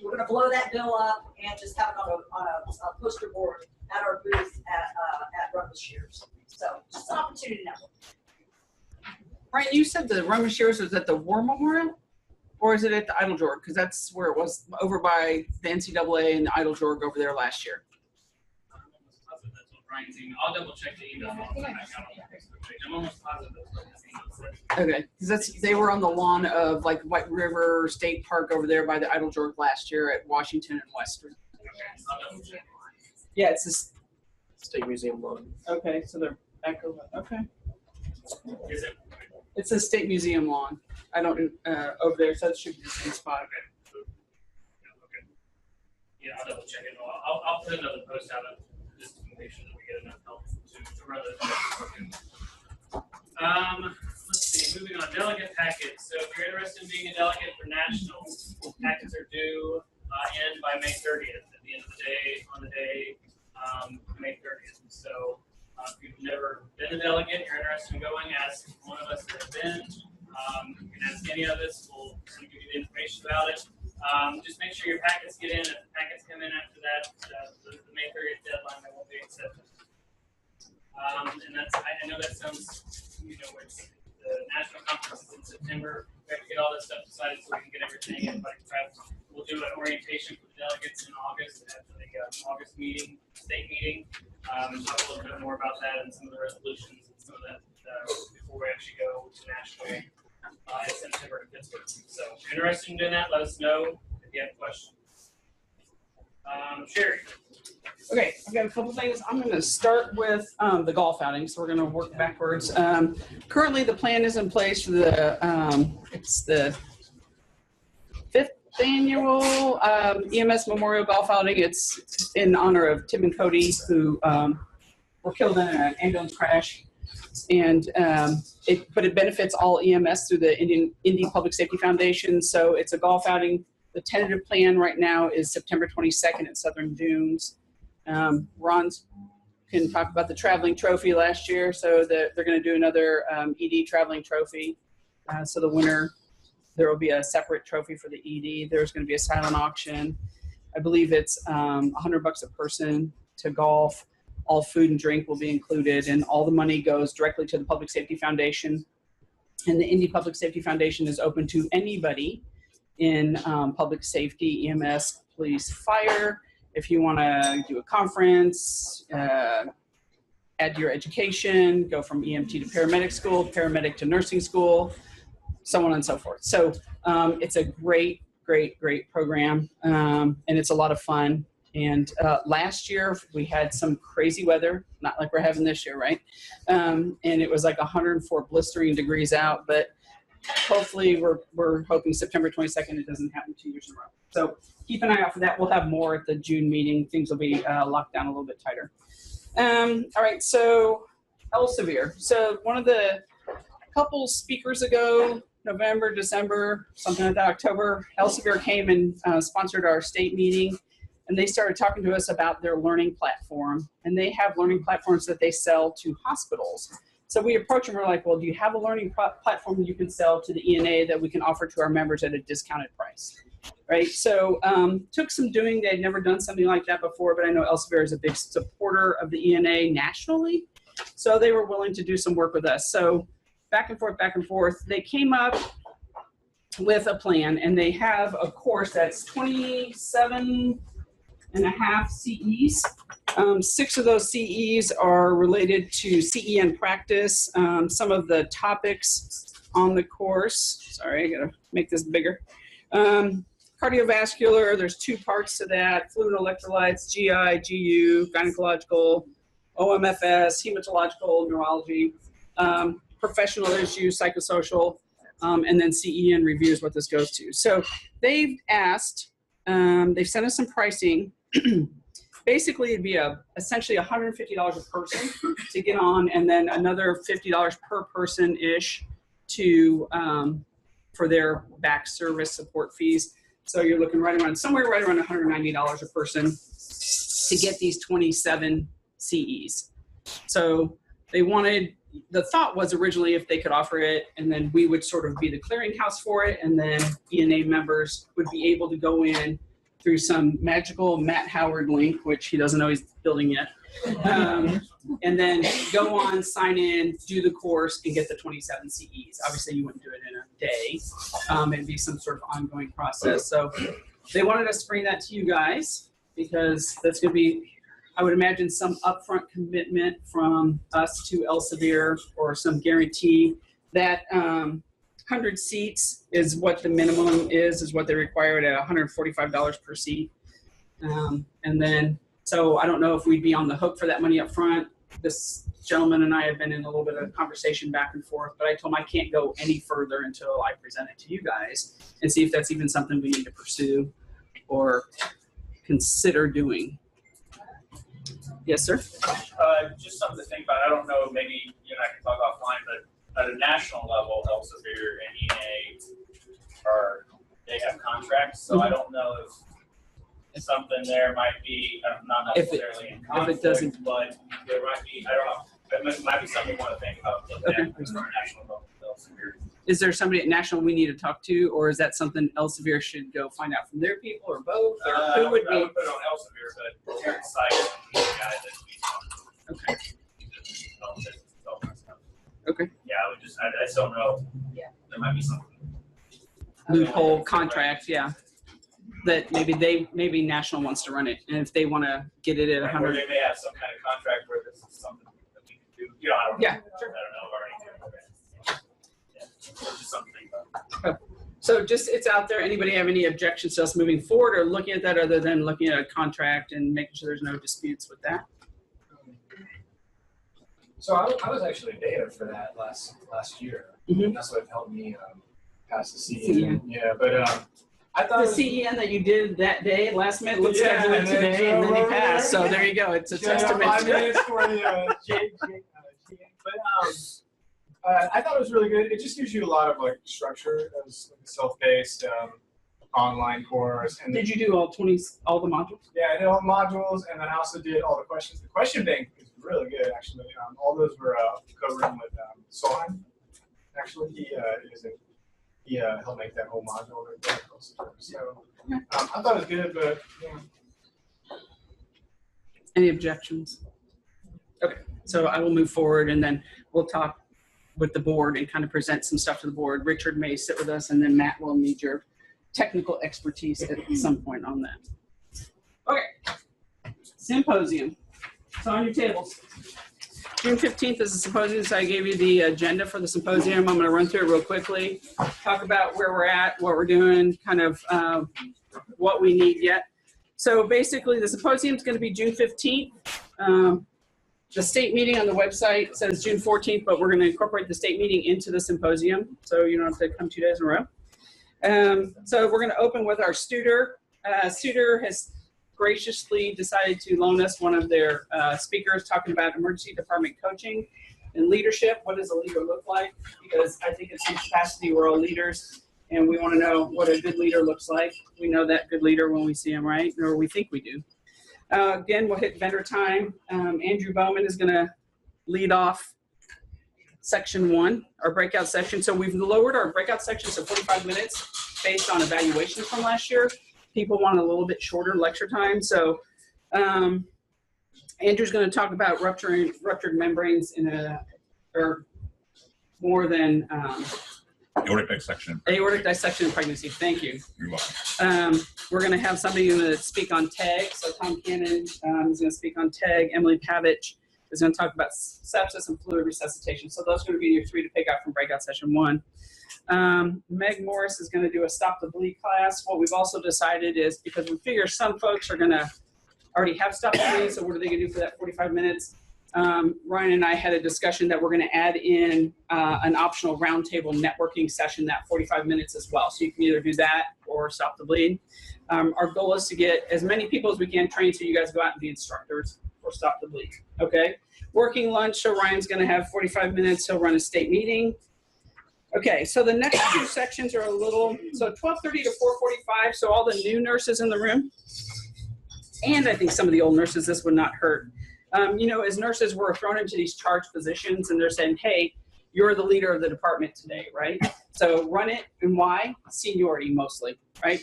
We're going to blow that bill up and just have it on a poster board at our booth at Run with Shears. So just an opportunity now. Brian, you said the Run with Shears was at the War Memorial? Or is it at the Idle Jorg? Because that's where it was, over by the NCAA and the Idle Jorg over there last year. I'll double check the email. I'm almost positive that's what his email said. Okay, because they were on the lawn of like White River State Park over there by the Idle Jorg last year at Washington and Western. Okay, I'll double check. Yeah, it's this. State Museum lawn. Okay, so they're back over. Okay. Is it? It's a State Museum lawn. I don't over there, so that should be the same spot. Okay. Yeah, I'll double check it. I'll put another post out of just to make sure that we get enough help to run it. Let's see, moving on, delegate packets. So if you're interested in being a delegate for nationals, packets are due end by May 30th, at the end of the day, on the day, May 30th. So if you've never been a delegate, you're interested in going, ask one of us that have been. You can ask any of us, we'll give you the information about it. Just make sure your packets get in. If the packets come in after that, the May 30th deadline, they won't be accepted. And that's, I know that sounds, it's the national conference is in September. We have to get all this stuff decided so we can get everything in like prep. We'll do an orientation for the delegates in August after the August meeting, state meeting. And talk a little bit more about that and some of the resolutions and some of that before we actually go to national in September in Pittsburgh. So if you're interested in doing that, let us know if you have questions. Sherry. Okay, I've got a couple things. I'm going to start with the golf outing, so we're going to work backwards. Currently, the plan is in place for the it's the 5th annual EMS Memorial Golf Outing. It's in honor of Tim and Cody, who were killed in an ambulance crash. And but it benefits all EMS through the Indy Public Safety Foundation. So it's a golf outing. The tentative plan right now is September 22nd at Southern Dunes. Ron can talk about the traveling trophy last year. So they're going to do another ED traveling trophy. So the winner, there will be a separate trophy for the ED. There's going to be a silent auction. I believe it's $100 a person to golf. All food and drink will be included, and all the money goes directly to the Public Safety Foundation. And the Indy Public Safety Foundation is open to anybody in public safety, EMS, police, fire. If you want to do a conference, add your education, go from EMT to paramedic school, paramedic to nursing school, so on and so forth. So it's a great program, and it's a lot of fun. And last year we had some crazy weather, not like we're having this year, right? And it was like 104 blistering degrees out, but hopefully we're hoping September 22nd it doesn't happen 2 years in a row. So keep an eye out for that. We'll have more at the June meeting. Things will be locked down a little bit tighter. All right, so Elsevier. So one of the couple speakers ago, November, December, something like that, October, Elsevier came and sponsored our state meeting. And they started talking to us about their learning platform. And they have learning platforms that they sell to hospitals. So we approached them, we're like, well, do you have a learning platform you can sell to the ENA that we can offer to our members at a discounted price? Right, so took some doing. They'd never done something like that before, but I know Elsevier is a big supporter of the ENA nationally. So they were willing to do some work with us. So back and forth, they came up with a plan, and they have a course that's 27.5 CEs. 6 of those CEs are related to CEN practice. Some of the topics on the course, sorry, I gotta make this bigger. Cardiovascular, there's 2 parts to that: fluid electrolytes, GI, GU, gynecological, OMFS, hematological, neurology, professional issues, psychosocial, and then CEN reviews what this goes to. So they've asked, they've sent us some pricing. Basically, it'd be essentially $150 a person to get on, and then another $50 per person-ish to for their back service support fees. So you're looking somewhere right around $190 a person to get these 27 CEs. So the thought was originally if they could offer it, and then we would sort of be the clearinghouse for it, and then ENA members would be able to go in through some magical Matt Howard link, which he doesn't know he's building yet, and then go on, sign in, do the course, and get the 27 CEs. Obviously, you wouldn't do it in a day. It'd be some sort of ongoing process. So they wanted us to bring that to you guys because that's going to be, I would imagine, some upfront commitment from us to Elsevier, or some guarantee that 100 seats is what the minimum is what they require at $145 per seat. And then, so I don't know if we'd be on the hook for that money up front. This gentleman and I have been in a little bit of conversation back and forth, but I told him I can't go any further until I present it to you guys and see if that's even something we need to pursue or consider doing. Yes, sir? Just something to think about. I don't know, maybe you and I can talk offline, but at a national level, Elsevier and ENA they have contracts, so I don't know if something there might be, not necessarily in conflict, but there might be, I don't know, it might be something we want to think about looking at at our national level with Elsevier. Is there somebody at national we need to talk to, or is that something Elsevier should go find out from their people, or both? Or who would be? I would put it on Elsevier, but Terrence Sykes is the guy that we talked to. Okay. Okay. Yeah, I just don't know. Yeah. There might be something. Loophole contract, yeah. That maybe national wants to run it, and if they want to get it at 100. Or they may have some kind of contract where this is something that we can do. You know, I don't know. Yeah, sure. I don't know already. Yeah. Just something about. So just, it's out there. Anybody have any objections to us moving forward or looking at that, other than looking at a contract and making sure there's no disputes with that? So I was actually beta for that last year. Mm-hmm. That's what helped me pass the CE. Yeah, but I thought the CEN that you did that day, last minute, let's Yeah, schedule it and then today, and then you over there. passed. So there you go. It's a Yeah, testament 5 to minutes for the but I thought it was really good. It just gives you a lot of like structure as like a self-paced online course. And Did you do all the modules? Yeah, I did all the modules, and then I also did all the questions. The question bank is really good, actually. All those were covered with Sohan. Actually, he helped make that whole module very difficult. So I thought it was good, but yeah. Any objections? Okay, so I will move forward, and then we'll talk with the board and kind of present some stuff to the board. Richard may sit with us, and then Matt will need your technical expertise at some point on that. Okay, symposium. It's on your tables. June 15th is the symposium, so I gave you the agenda for the symposium. I'm going to run through it real quickly, talk about where we're at, what we're doing, kind of what we need yet. So basically, the symposium is going to be June 15th. The state meeting on the website says June 14th, but we're going to incorporate the state meeting into the symposium, so you don't have to come 2 days in a row. So we're going to open with our Studer. Studer has graciously decided to loan us one of their speakers talking about emergency department coaching and leadership. What does a leader look like? Because I think in some capacity we're all leaders, and we want to know what a good leader looks like. We know that good leader when we see him, right? Or we think we do. Again, we'll hit vendor time. Andrew Bowman is going to lead off section 1, our breakout section. So we've lowered our breakout sections to 45 minutes based on evaluations from last year. People want a little bit shorter lecture time. So Andrew's going to talk about ruptured membranes or more than aortic dissection. Aortic dissection in pregnancy. Thank you. You're welcome. We're going to have somebody going to speak on TAG. So Tom Cannon is going to speak on TAG. Emily Pavich is going to talk about sepsis and fluid resuscitation. So those are going to be your 3 to pick out from breakout session 1. Meg Morris is going to do a stop the bleed class. What we've also decided is, because we figure some folks are going to already have stop the bleed, so what are they going to do for that 45 minutes? Ryan and I had a discussion that we're going to add in an optional roundtable networking session that 45 minutes as well. So you can either do that or stop the bleed. Our goal is to get as many people as we can trained so you guys go out and be instructors for stop the bleed. Okay. Working lunch. So Ryan's going to have 45 minutes. He'll run a state meeting. Okay. So the next 2 sections are a little, so 12:30 to 4:45. So all the new nurses in the room, and I think some of the old nurses, this would not hurt. You know, as nurses, we're thrown into these charged positions, and they're saying, hey, you're the leader of the department today, right? So run it. And why? Seniority mostly, right?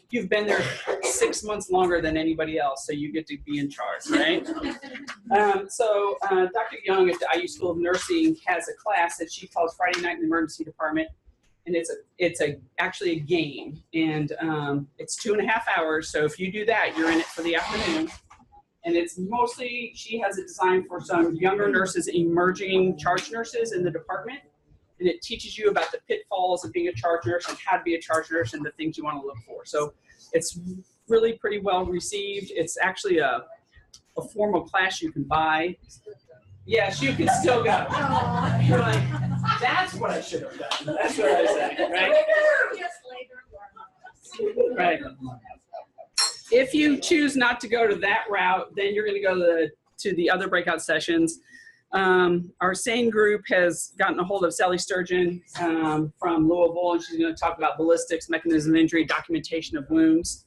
You've been there 6 months longer than anybody else, so you get to be in charge, right? Dr. Young at the IU School of Nursing has a class that she calls Friday Night in the Emergency Department, and it's actually a game, and it's 2.5 hours. So if you do that, you're in it for the afternoon. And it's mostly, she has it designed for some younger nurses, emerging charge nurses in the department. And it teaches you about the pitfalls of being a charge nurse and how to be a charge nurse and the things you want to look for. So it's really pretty well received. It's actually a formal class you can buy. Yes, you can still go. You're like, that's what I should have done. That's what I said, right? Right. If you choose not to go to that route, then you're going to go to the other breakout sessions. Our SANE group has gotten a hold of Sally Sturgeon from Louisville, and she's going to talk about ballistics, mechanism of injury, documentation of wounds.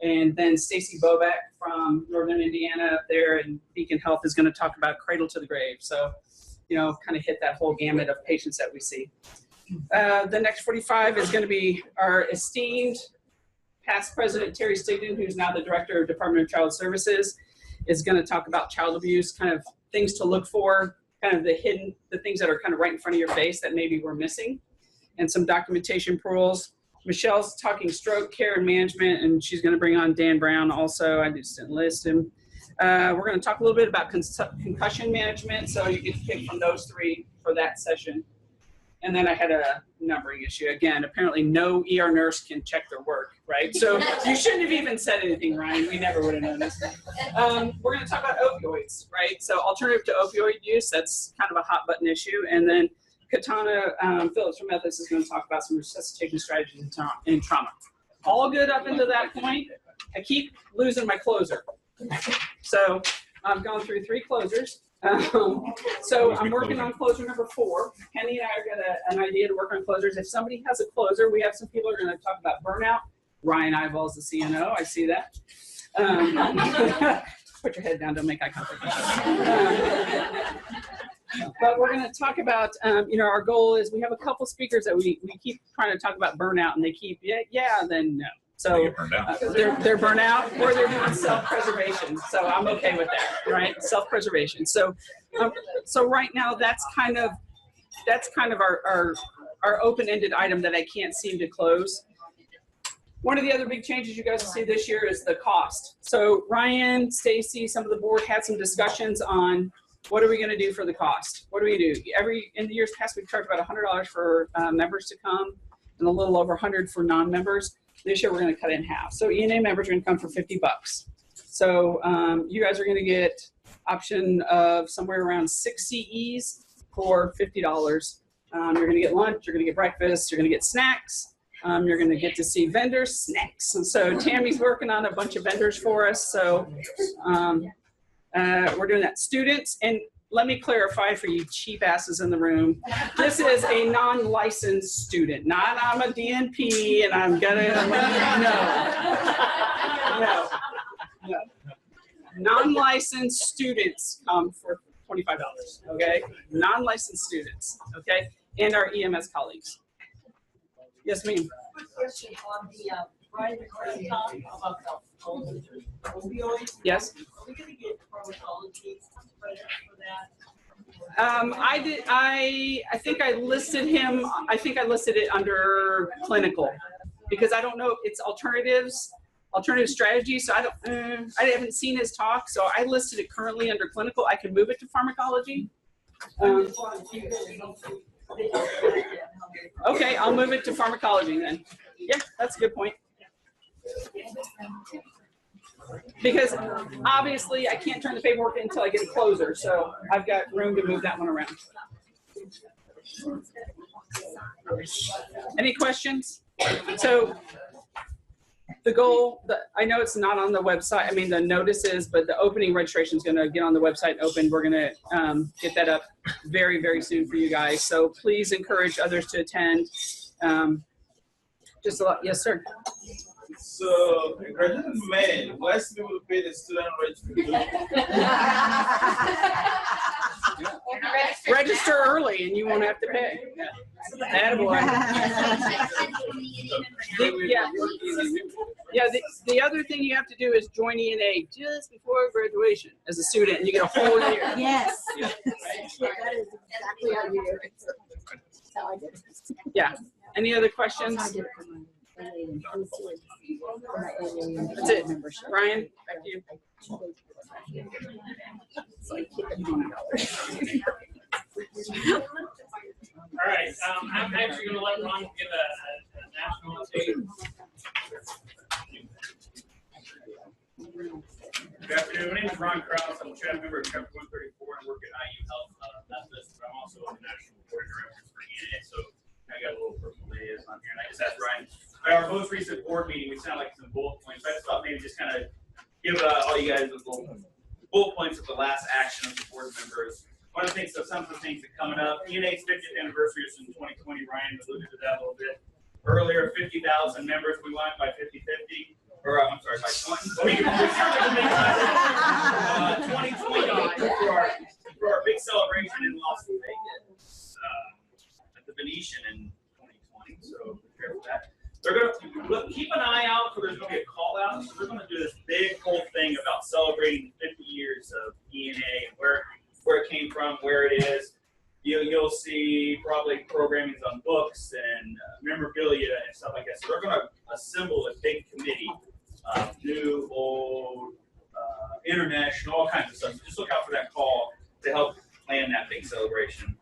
And then Stacy Bobek from Northern Indiana up there in Beacon Health is going to talk about cradle to the grave. So, you know, kind of hit that whole gamut of patients that we see. The next 45 is going to be our esteemed past President Terry Stigdon, who's now the Director of Department of Child Services, is going to talk about child abuse, kind of things to look for, kind of the things that are kind of right in front of your face that maybe we're missing, and some documentation rules. Michelle's talking stroke care and management, and she's going to bring on Dan Brown also. I just didn't list him. We're going to talk a little bit about concussion management, so you get to pick from those 3 for that session. And then I had a numbering issue. Again, apparently no ER nurse can check their work, right? So you shouldn't have even said anything, Ryan. We never would have noticed. We're going to talk about opioids, right? So alternative to opioid use, that's kind of a hot button issue. And then Katana Phillips from Ethics is going to talk about some resuscitation strategies in trauma. all good up until that point. I keep losing my closer. So I've gone through 3 closers. So I'm working on closer number 4. Penny and I got an idea to work on closers. If somebody has a closer, we have some people who are going to talk about burnout. Ryan Eyeballs, the CNO, I see that. Put your head down, don't make eye contact. But we're going to talk about, our goal is we have a couple speakers that we keep trying to talk about burnout, and they keep, then no. So they're burnt out or they're doing self-preservation. So I'm okay with that, right? Self-preservation. So right now that's kind of our open-ended item that I can't seem to close. One of the other big changes you guys will see this year is the cost. So Ryan, Stacy, some of the board had some discussions on what are we going to do for the cost? What do we do? In the years past, we've charged about $100 for members to come and a little over $100 for non-members. This year, we're going to cut it in half. So ENA members are going to come for $50. So you guys are going to get option of somewhere around 6 CEs for $50. You're going to get lunch, you're going to get breakfast, you're going to get snacks. You're going to get to see vendors, snacks. And so Tammy's working on a bunch of vendors for us. So we're doing that. Students, and let me clarify for you cheap asses in the room, this is a non-licensed student, not I'm a DNP and I'm gonna, no. Non-licensed students come for $25, okay? Non-licensed students, okay? And our EMS colleagues. Yes, ma'am. Quick question on the private talk about the opioids. Yes. Are we gonna get pharmacology credit for that? I think I listed him. I think I listed it under clinical because I don't know. It's alternative strategy. So I haven't seen his talk. So I listed it currently under clinical. I can move it to pharmacology. Okay, I'll move it to pharmacology then. Yeah, that's a good point. Because obviously I can't turn the paperwork in until I get a closer, so I've got room to move that one around. Any questions? So the goal, I know it's not on the website, I mean the notice is, but the opening registration is going to get on the website open. We're going to get that up very, very soon for you guys. So please encourage others to attend. Just a lot, yes, sir. So, graduated men, why is people pay the student Register early and you won't have to pay. Attaboy. The other thing you have to do is join ENA just before graduation as a student, and you get a whole year. Yes. Yeah. That is exactly how you do it. That's how I did it. Yeah. Any other questions? That's it. Ryan, back to you. All right, I'm actually going to let Ron give a national update. Good afternoon. My name is Ron Krause. I'm a chapter member of Chapter 134 and work at IU Health Methodist, but I'm also the national board of directors for ENA. So I got a little personal liaison here, and I just asked Ryan. At our most recent board meeting, we sound like some bullet points. I just thought maybe just kind of give all you guys a little bullet points of the last action of the board members. One of the things, so some of the things that coming up, ENA's 50th anniversary is in 2020. Ryan alluded to that a little bit earlier. 50,000 members. We went by 50/50. Or I'm sorry, by 20. 2020 for our big celebration in Las Vegas at the Venetian in 2020. So prepare for that. They're going to keep an eye out for there's going to be a call out. So they're going to do this big whole thing about celebrating 50 years of ENA and where it came from, where it is. You'll see probably programming on books and memorabilia and stuff like that. So they're going to assemble a big committee, new, old, international, all kinds of stuff. So just look out for that call to help plan that big celebration.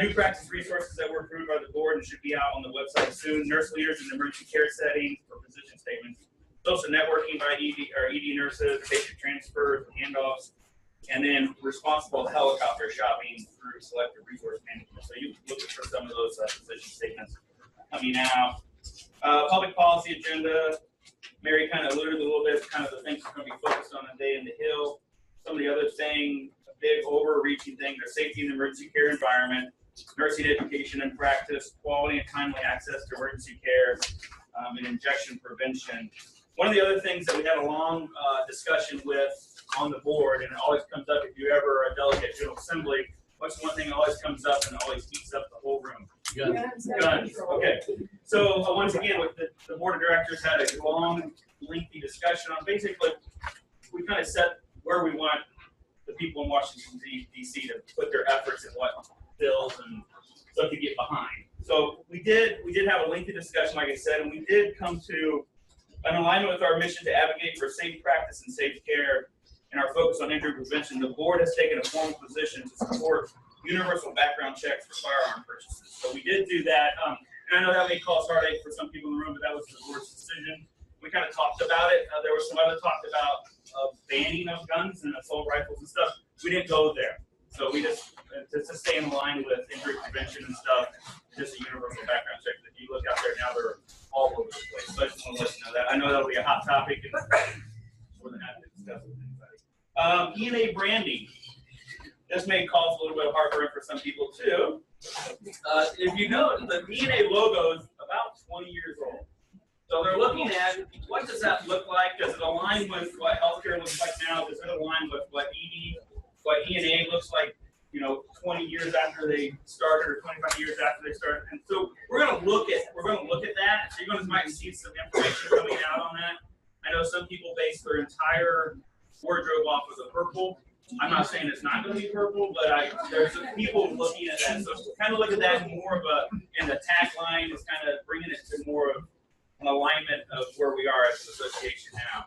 New practice resources that were approved by the board and should be out on the website soon. Nurse leaders in emergency care settings for position statements. Social networking by ED nurses, patient transfers, handoffs, and then responsible helicopter shopping through selective resource management. So you look for some of those position statements coming out. Public policy agenda, Mary kind of alluded a little bit, kind of the things we're going to be focused on today in the Hill. Some of the other thing, a big overreaching thing, their safety and emergency care environment, nursing education and practice, quality and timely access to emergency care, and injection prevention. One of the other things that we had a long discussion with on the board, and it always comes up if you ever are a delegate at General Assembly, what's one thing that always comes up and always heats up the whole room? Guns. Okay. So once again, with the board of directors had a long, lengthy discussion on basically, we kind of set where we want the people in Washington, D.C. to put their efforts in what bills and stuff to get behind. So we did have a lengthy discussion, like I said, and we did come to an alignment with our mission to advocate for safe practice and safe care and our focus on injury prevention. The board has taken a formal position to support universal background checks for firearm purchases. So we did do that. And I know that may cause heartache for some people in the room, but that was the board's decision. We kind of talked about it. There was some other talk about banning of guns and assault rifles and stuff. We didn't go there. So we just to stay in line with injury prevention and stuff, just a universal background check. If you look out there now, they're all over the place. So I just want to let you know that. I know that'll be a hot topic, and more than happy to discuss with anybody. ENA branding. This may cause a little bit of heartburn for some people too. If you know, the ENA logo is about 20 years old. So they're looking at what does that look like? Does it align with what healthcare looks like now? Does it align with what ENA looks like, 20 years after they started or 25 years after they started? And so we're going to look at that. So you're going to might see some information coming out on that. I know some people base their entire wardrobe off of the purple. I'm not saying it's not going to be purple, but there's some people looking at that. So kind of look at that more of and the tagline is kind of bringing it to more of an alignment of where we are as an association now.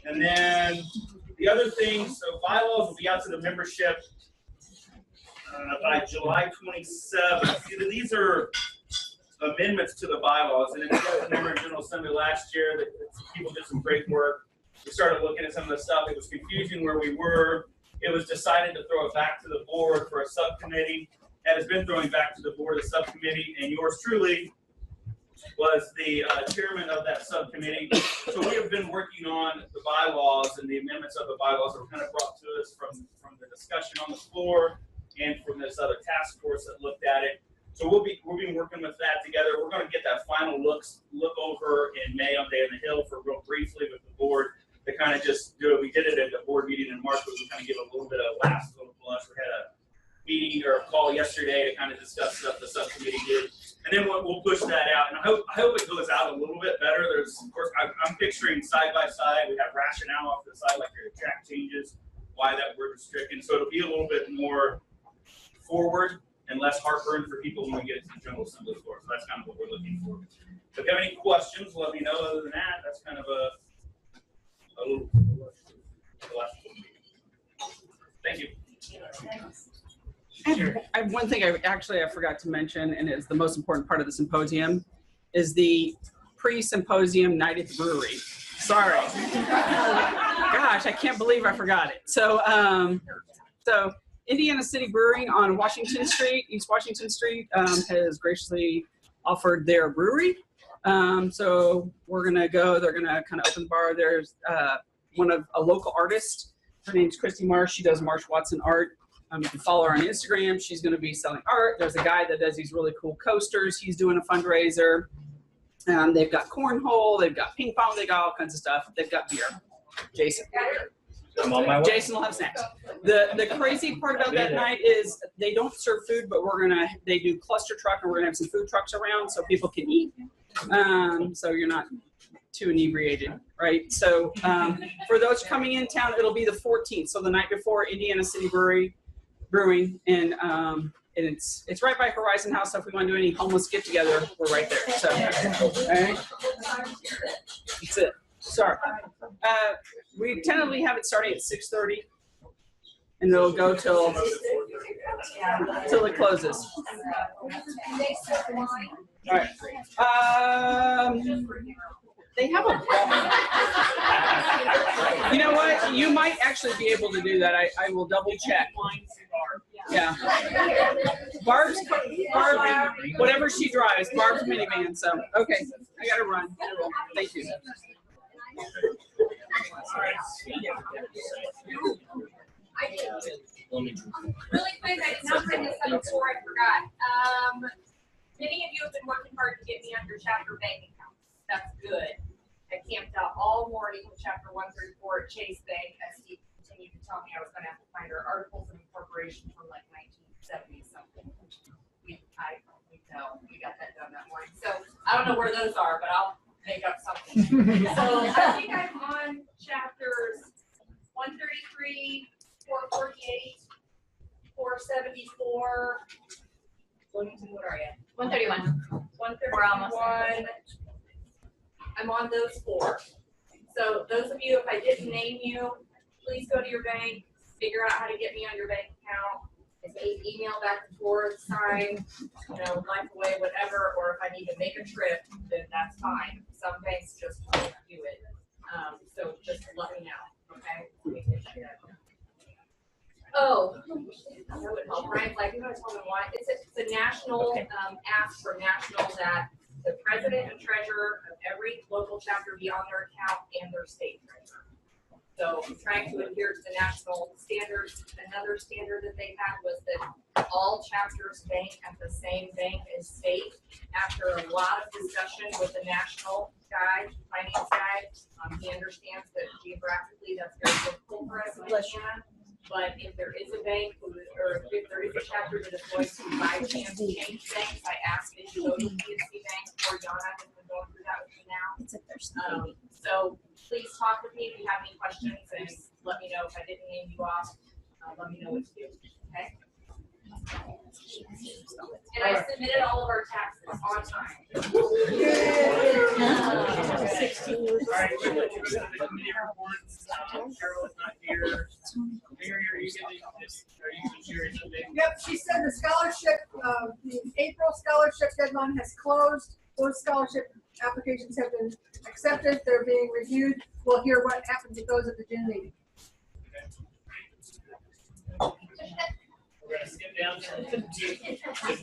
And then the other thing, so bylaws will be out to the membership by July 27th. These are amendments to the bylaws, and if you guys remember in General Assembly last year, that people did some great work. We started looking at some of the stuff. It was confusing where we were. It was decided to throw it back to the board for a subcommittee. That has been throwing back to the board a subcommittee, and yours truly was the chairman of that subcommittee. So we have been working on the bylaws and the amendments of the bylaws that were kind of brought to us from the discussion on the floor and from this other task force that looked at it. So we'll be working with that together. We're going to get that final look over in May on Day in the Hill for real briefly with the board to kind of just do it. We did it at the board meeting in March, but we kind of give a little bit of last little plus. We had a meeting or a call yesterday to kind of discuss stuff the subcommittee did. And then we'll push that out. And I hope it goes out a little bit better. There's, of course, I'm picturing side by side. We have rationale off the side, like your track changes, why that word is stricken. So it'll be a little bit more forward and less heartburn for people when we get to the General Assembly floor. So that's kind of what we're looking for. So if you have any questions, let me know. Other than that, that's kind of a little last meeting. Thank you. I have one thing I forgot to mention, and is the most important part of the symposium, is the pre-symposium night at the brewery. Sorry. Gosh, I can't believe I forgot it. So Indiana City Brewing on Washington Street, East Washington Street, has graciously offered their brewery. So we're gonna go. They're gonna kind of open the bar. There's a local artist. Her name's Christy Marsh. She does Marsh Watson art. You can follow her on Instagram. She's going to be selling art. There's a guy that does these really cool coasters. He's doing a fundraiser. They've got cornhole. They've got ping pong. They got all kinds of stuff. They've got beer. Jason. I'm on my way. Jason will have snacks. The crazy part about that night is they don't serve food, but they do cluster truck, and we're gonna have some food trucks around so people can eat. So you're not too inebriated, right? So for those coming in town, it'll be the 14th. So the night before, Indiana City Brewing, and it's right by Horizon House. So if we want to do any homeless get together, we're right there. So, all right. That's it. Sorry. We tentatively have it starting at 6:30, and it'll go till it closes. All right. They have a You know what? You might actually be able to do that. I will double check. Yeah. Barb, whatever she drives, Barb's minivan. So, okay. I gotta run. Thank you. I did. Really quick, I did not bring this up before, I forgot. Many of you have been working hard to get me on your chapter bank accounts. That's good. I camped out all morning with chapter 134 at Chase Bank as Steve continued to tell me I was gonna have to find our articles of incorporation from like 1970 something. We got that done that morning. So I don't know where those are, but I'll make up something. So I think I'm on chapters 133, 448, 474. Wilmington, what are you? 131. 131. I'm on those 4. So those of you, if I didn't name you, please go to your bank, figure out how to get me on your bank account. If they email back and forth, sign, life away, whatever, or if I need to make a trip, then that's fine. Some banks just won't do it. So just let me know, okay? Oh, that would help. Brian's like, you guys want to why? It's a national ask for national that the president and treasurer of every local chapter be on their account and their state treasurer. So I'm trying to adhere to the national standards. Another standard that they had was that all chapters bank at the same bank as state. After a lot of discussion with the national guy, finance guy, he understands that geographically that's very difficult for us in Indiana. But if there is a bank or if there is a chapter that is going to by chance change banks, I ask that you go to PNC Bank or Yana has been going through that with me now. It's a Thursday. So please talk with me if you have any questions and let me know if I didn't name you off. Let me know what to do. Okay. And I submitted all of our taxes on time. All right, we're going to go to the committee reports. Carol is not here. Mary, are you getting this? Are you sharing something? Yep, she said the scholarship, the April scholarship deadline has closed. Those scholarship applications have been accepted. They're being reviewed. We'll hear what happens with those at the June meeting. We're going to skip down to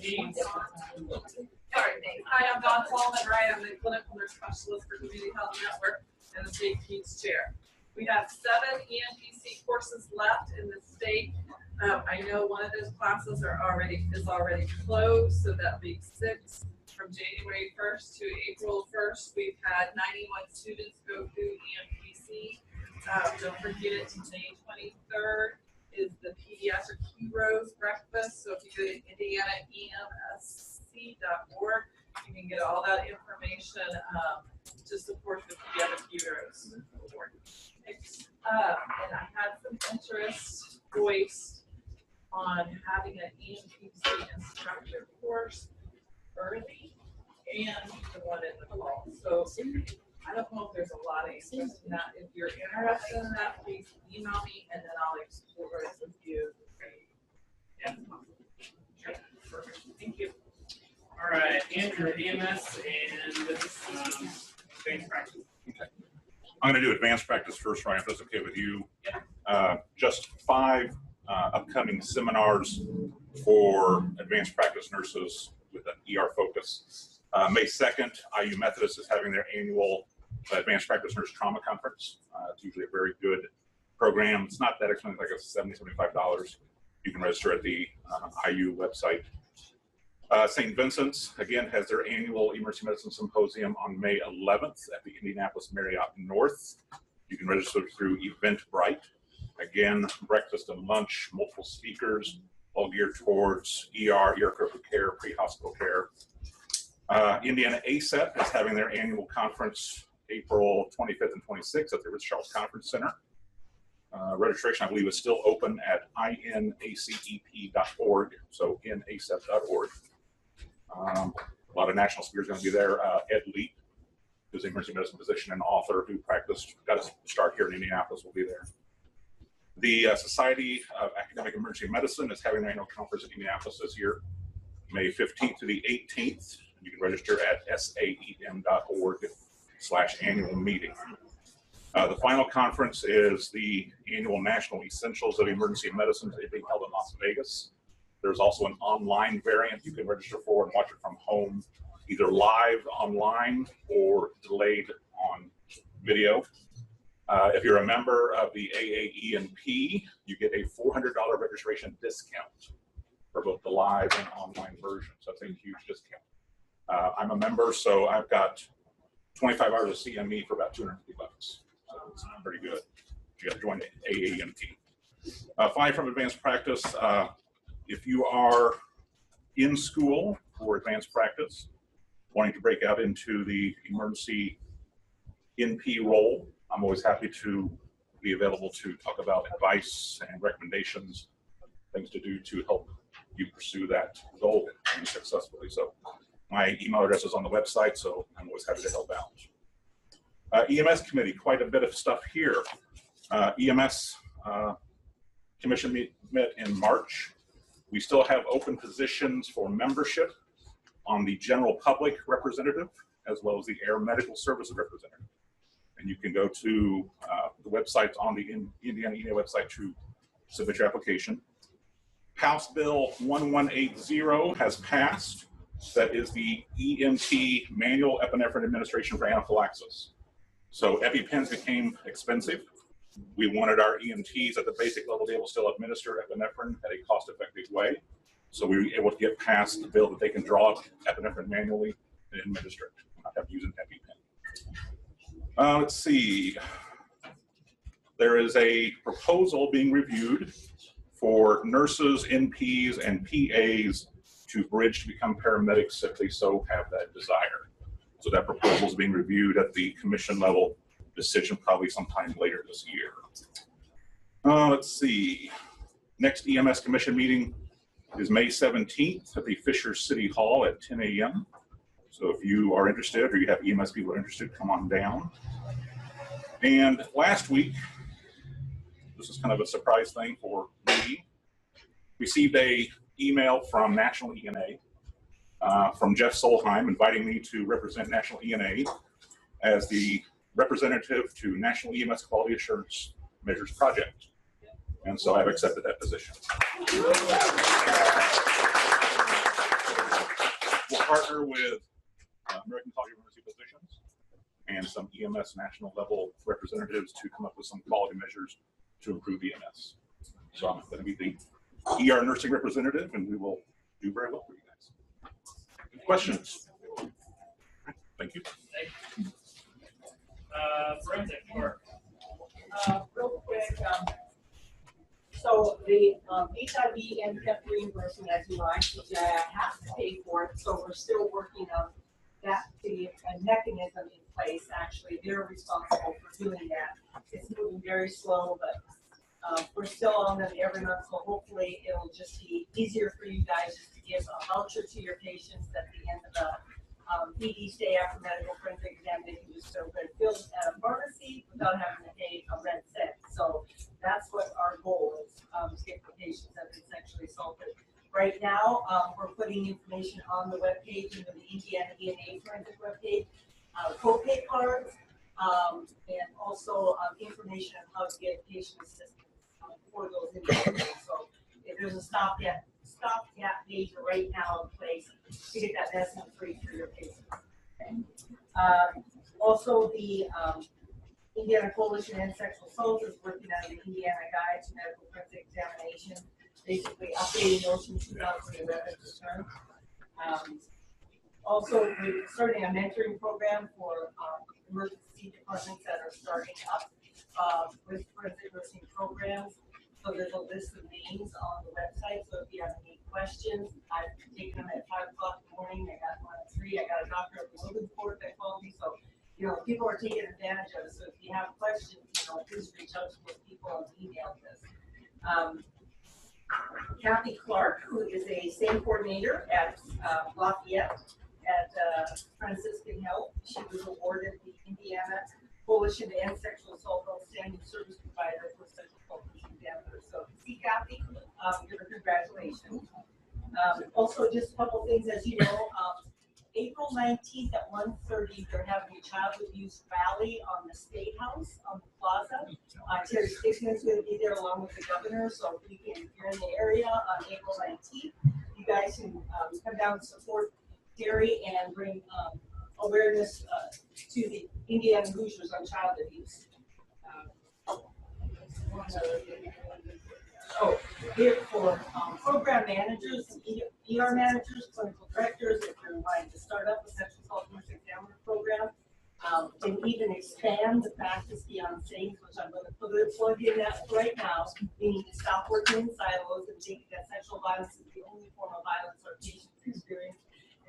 Dean. Sorry, hi, I'm Dawn Coleman, right? I'm the clinical nurse specialist for Community Health Network and the state Keats chair. We have 7 ENPC courses left in the state. I know one of those classes is already closed, so that leaves 6 from January 1st to April 1st. We've had 91 students go through ENPC. Don't forget, May 23rd is the Pediatric Heroes Breakfast. So if you go to indianaemsc.org, you can get all that information to support the Pediatric Heroes. And I had some interest voiced on having an ENPC instructor course early and the one in the fall. So I don't know if there's a lot of interest in that. If you're interested in that, please email me and then I'll explore it with you. Yeah. Sure. Perfect. Thank you. All right, Andrew, EMS and advanced practice. Okay. I'm going to do advanced practice first, Ryan, if that's okay with you. Yeah. Just 5 upcoming seminars for advanced practice nurses with an ER focus. May 2nd, IU Methodist is having their annual Advanced Practice Nurse Trauma Conference. It's usually a very good program. It's not that expensive, like it's $70, $75. You can register at the IU website. St. Vincent's, again, has their annual Emergency Medicine Symposium on May 11th at the Indianapolis Marriott North. You can register through Eventbrite. Again, breakfast and lunch, multiple speakers, all geared towards ER critical care, pre-hospital care. Indiana ACEP is having their annual conference April 25th and 26th at the Ritz-Charles Conference Center. Registration, I believe, is still open at inacep.org, so inacep.org. A lot of national speakers going to be there. Ed Leap, who's an emergency medicine physician and author who got his start here in Indianapolis, will be there. The Society of Academic Emergency Medicine is having their annual conference in Indianapolis this year, May 15th to the 18th. You can register at saem.org/annual meeting. The final conference is the annual National Essentials of Emergency Medicine being held in Las Vegas. There's also an online variant you can register for and watch it from home either live online or delayed on video. If you're a member of the AAENP, you get a $400 registration discount for both the live and online version. So that's a huge discount. I'm a member, so I've got 25 hours of CME for about $250. So it's pretty good. You got to join the AAENP. Finally, from advanced practice, if you are in school for advanced practice, wanting to break out into the emergency NP role, I'm always happy to be available to talk about advice and recommendations, things to do to help you pursue that goal successfully. So my email address is on the website, so I'm always happy to help out. EMS committee, quite a bit of stuff here. EMS commission met in March. We still have open positions for membership on the general public representative, as well as the air medical services representative. And you can go to the website on the Indiana ENA website to submit your application. House Bill 1180 has passed. That is the EMT manual epinephrine administration for anaphylaxis. So EpiPens became expensive. We wanted our EMTs at the basic level to be able to still administer epinephrine at a cost-effective way. So we were able to get past the bill that they can draw epinephrine manually and administer it, not have to use an EpiPen. Let's see. There is a proposal being reviewed for nurses, NPs, and PAs to bridge to become paramedics if they so have that desire. So that proposal is being reviewed at the commission level, decision probably sometime later this year. Let's see. Next EMS commission meeting is May 17th at the Fisher City Hall at 10 a.m. So if you are interested or you have EMS people are interested, come on down. And last week, this is kind of a surprise thing for me, received a email from National ENA from Jeff Solheim inviting me to represent National ENA as the representative to National EMS Quality Assurance Measures Project. And so I've accepted that position. We'll partner with American College of Emergency Physicians and some EMS national level representatives to come up with some quality measures to improve EMS. So I'm going to be the ER nursing representative, and we will do very well for you guys. Good questions? Thank you. Forensic work. Real quick, so the HIV and PEP reimbursement, as you know, which I have to pay for it, so we're still working on that, the mechanism in place. Actually, they're responsible for doing that. It's moving very slow, but we're still on them every month, so hopefully it'll just be easier for you guys just to give a voucher to your patients at the end of the ED stay after medical forensic exam. They can just go and fill at a pharmacy without having to pay a rent cent. So that's what our goal is, to get the patients that have been sexually assaulted. Right now, we're putting information on the webpage, into the Indiana ENA forensic webpage, copay cards, and also information on how to get patient assistance for those individuals. So if there's a stopgap measure right now in place to get that medicine free for your patients. Also, the Indiana Coalition on Sexual Assault is working on the Indiana Guide to Medical Forensic Examination, basically updating those from 2011 return. Also, we're starting a mentoring program for emergency departments that are starting up with forensic nursing programs. So there's a list of names on the website. So if you have any questions, I've taken them at 5 o'clock in the morning. I got one at 3. I got a doctor at Logansport that called me. So, you know, people are taking advantage of it. So if you have questions, you know, please reach out to those people and email this. Kathy Clark, who is a SAME coordinator at Lafayette at Franciscan Health, she was awarded the Indiana Coalition to End Sexual Assault Outstanding Service Provider for Sexual Assault Examiners. So, see Kathy, give her congratulations. Also, just a couple things, as you know, April 19th at 1:30, they're having a child abuse rally on the State House on the plaza. Terry Stickman's going to be there along with the governor. So if you're in the area on April 19th, you guys can come down and support Terry and bring awareness to the Indiana Hoosiers on child abuse. Oh, here for program managers, ER managers, clinical directors, if you're wanting to start up a sexual assault nurse examiner program, and even expand the practice beyond SAINs, which I'm going to plug in that right now. We need to stop working in silos and think that sexual violence is the only form of violence our patients experience.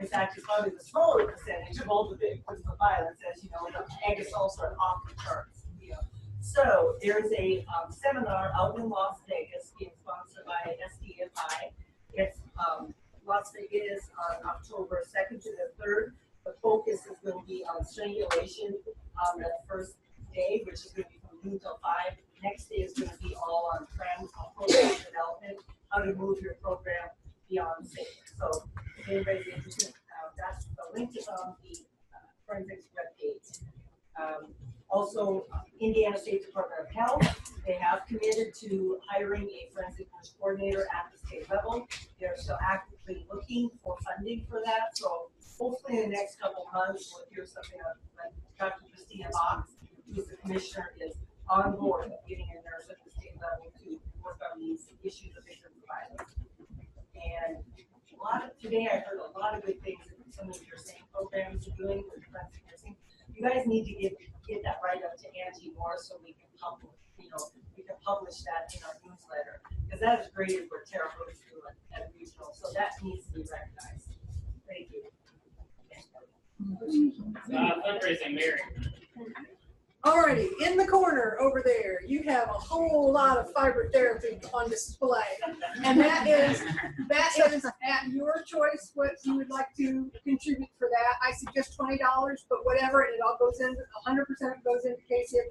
In fact, it's probably the smaller percentage of all the victims of violence. As you know, the ag assaults are off the charts. So there's a seminar out in Las Vegas being sponsored by SDFI. It's Las Vegas on October 2nd to the 3rd. The focus is going to be on strangulation the first day, which is going to be from noon till 5. Next day is going to be all on program development, how to move your program beyond safe. So if anybody's interested, that's the link is on the forensics webpage. Also, Indiana State Department of Health, they have committed to hiring a forensic nurse coordinator at the state level. They're still actively looking for funding for that. So hopefully in the next couple of months, we'll hear something like Dr. Christina Box, who's the commissioner, is on board of getting a nurse at the state level to work on these issues of victims of violence. And today I heard a lot of good things that some of your same programs are doing with forensic nursing. You guys need to get that right up to Angie more so we can publish that in our newsletter, because that is great what Tara Rhodes doing at regional. So that needs to be recognized. Thank you. Fundraising, Mary. Alrighty, in the corner over there, you have a whole lot of fiber therapy on display. And that is at your choice what you would like to contribute for that. I suggest $20, but whatever, and it all goes in, 100% goes into Casey at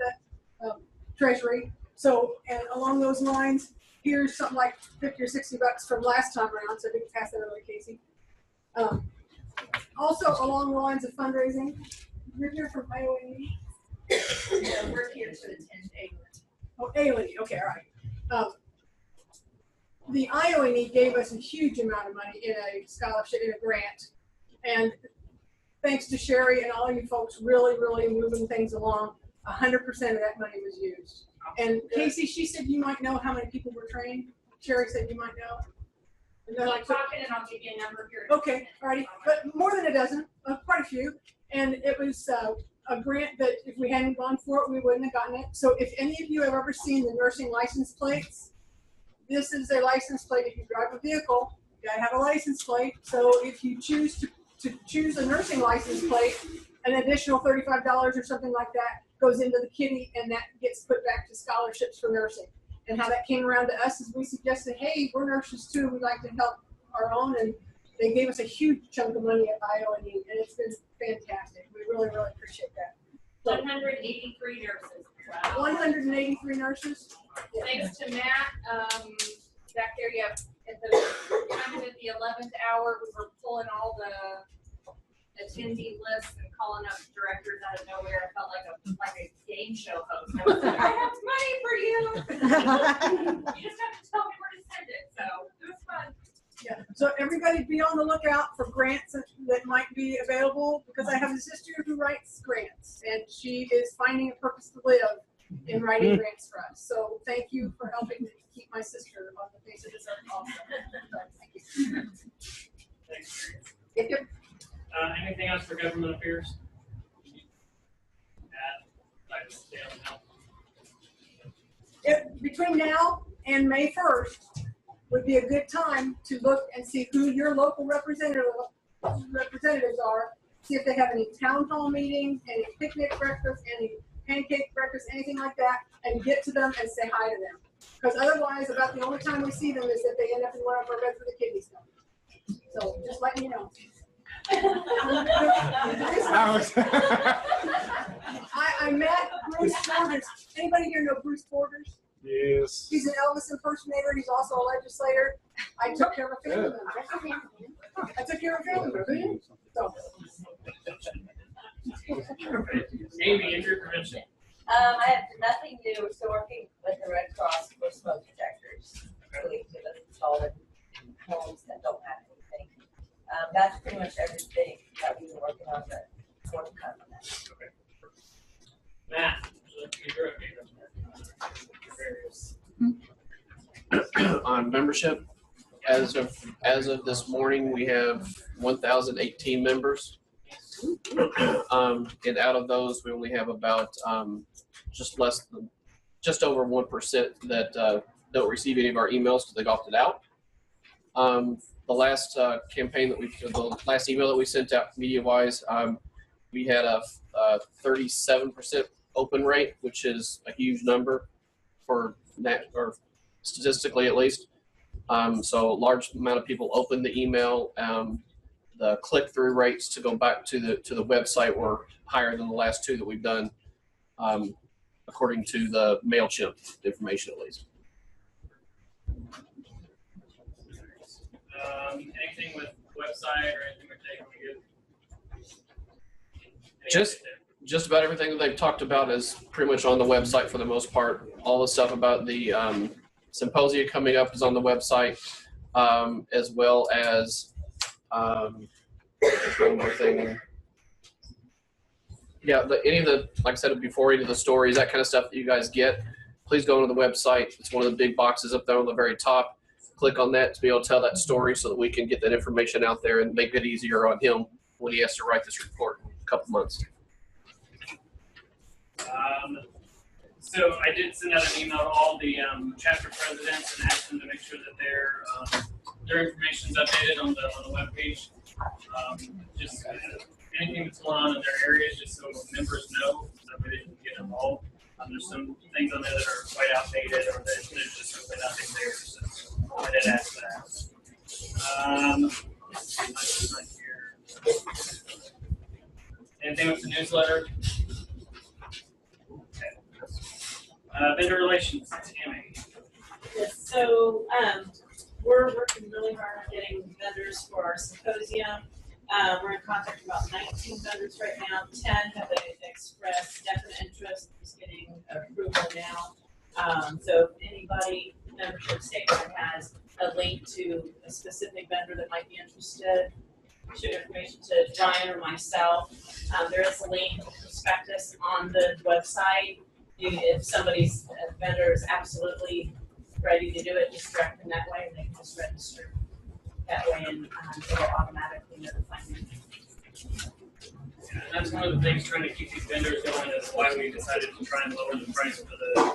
the treasury. So, and along those lines, here's something like 50 or 60 bucks from last time around, so we can pass that over to Casey. Also, along the lines of fundraising, you're here from IOE. Yeah, we're here to attend AILEN. Oh, AILEN, okay, all right. The IOE gave us a huge amount of money in a scholarship, in a grant. And thanks to Sherry and all you folks really, really moving things along, 100% of that money was used. And Casey, she said you might know how many people were trained. Sherry said you might know. Keep talking and I'll give you a number here. Okay, all righty, but more than a dozen, quite a few. And it was a grant that if we hadn't gone for it, we wouldn't have gotten it. So if any of you have ever seen the nursing license plates, this is a license plate. If you drive a vehicle, you gotta have a license plate. So if you choose to choose a nursing license plate, an additional $35 or something like that goes into the kitty, and that gets put back to scholarships for nursing. And how that came around to us is we suggested, hey, we're nurses too. We'd like to help our own, and they gave us a huge chunk of money at IONE, and it's been fantastic. We really, really appreciate that. 183 nurses. Wow. 183 nurses. Yeah. Thanks to Matt. Back there, you have at the 11th hour, we were pulling all the attendee lists and calling up directors out of nowhere. I felt like a game show host. I was like, I have money for you. You just have to tell me where to send it. So it was fun. Yeah. So everybody be on the lookout for grants that might be available, because I have a sister who writes grants, and she is finding a purpose to live in writing grants for us. So thank you for helping to keep my sister on the face of this earth also. Thank you. Thanks. Thank you. Anything else for government affairs? Between now and May 1st would be a good time to look and see who your local representatives are. See if they have any town hall meetings, any picnic breakfasts, any pancake breakfasts, anything like that, and get to them and say hi to them. Because otherwise, about the only time we see them is if they end up in one of our beds with the kidney stone. So just let me know. I met Bruce Borders. Anybody here know Bruce Borders? Yes. He's an Elvis impersonator. He's also a legislator. I took care of a family member. I took care of a family member. So. Amy, injury prevention. I have nothing new. We're still working with the Red Cross for smoke detectors. Really to install in homes that don't have anything. That's pretty much everything. on membership. As of this morning, we have 1,018 members. And out of those, we only have about just over 1% that don't receive any of our emails because they've opted out. The last the last email that we sent out media-wise, we had a 37% open rate, which is a huge number for that, or statistically at least. So a large amount of people opened the email. The click-through rates to go back to the website were higher than the last two that we've done, according to the MailChimp information at least. Anything with website or anything we're taking? Just about everything that they've talked about is pretty much on the website for the most part. All the stuff about the symposia coming up is on the website, as well as one more thing. Yeah, any of the, like I said before, any of the stories, that kind of stuff that you guys get, please go to the website. It's one of the big boxes up there on the very top. Click on that to be able to tell that story so that we can get that information out there and make it easier on him when he has to write this report in a couple months. So I did send out an email to all the chapter presidents and asked them to make sure that their information is updated on the webpage. Just anything that's going on in their areas, just so members know, so they can get involved. There's some things on there that are quite outdated, or that there's just really nothing there. So I did ask that. Anything with the newsletter? Okay. Vendor relations, Tammy. Yes, so we're working really hard on getting vendors for our symposium. We're in contact with about 19 vendors right now. 10 have expressed definite interest. Just getting approval now. So if anybody, membership statement has a link to a specific vendor that might be interested, shoot information to Brian or myself. There is a link, prospectus on the website. If somebody's vendor is absolutely ready to do it, just direct them that way, and they can just register that way, and it'll automatically notify me. Yeah, and that's one of the things trying to keep these vendors going. Is why we decided to try and lower the price for the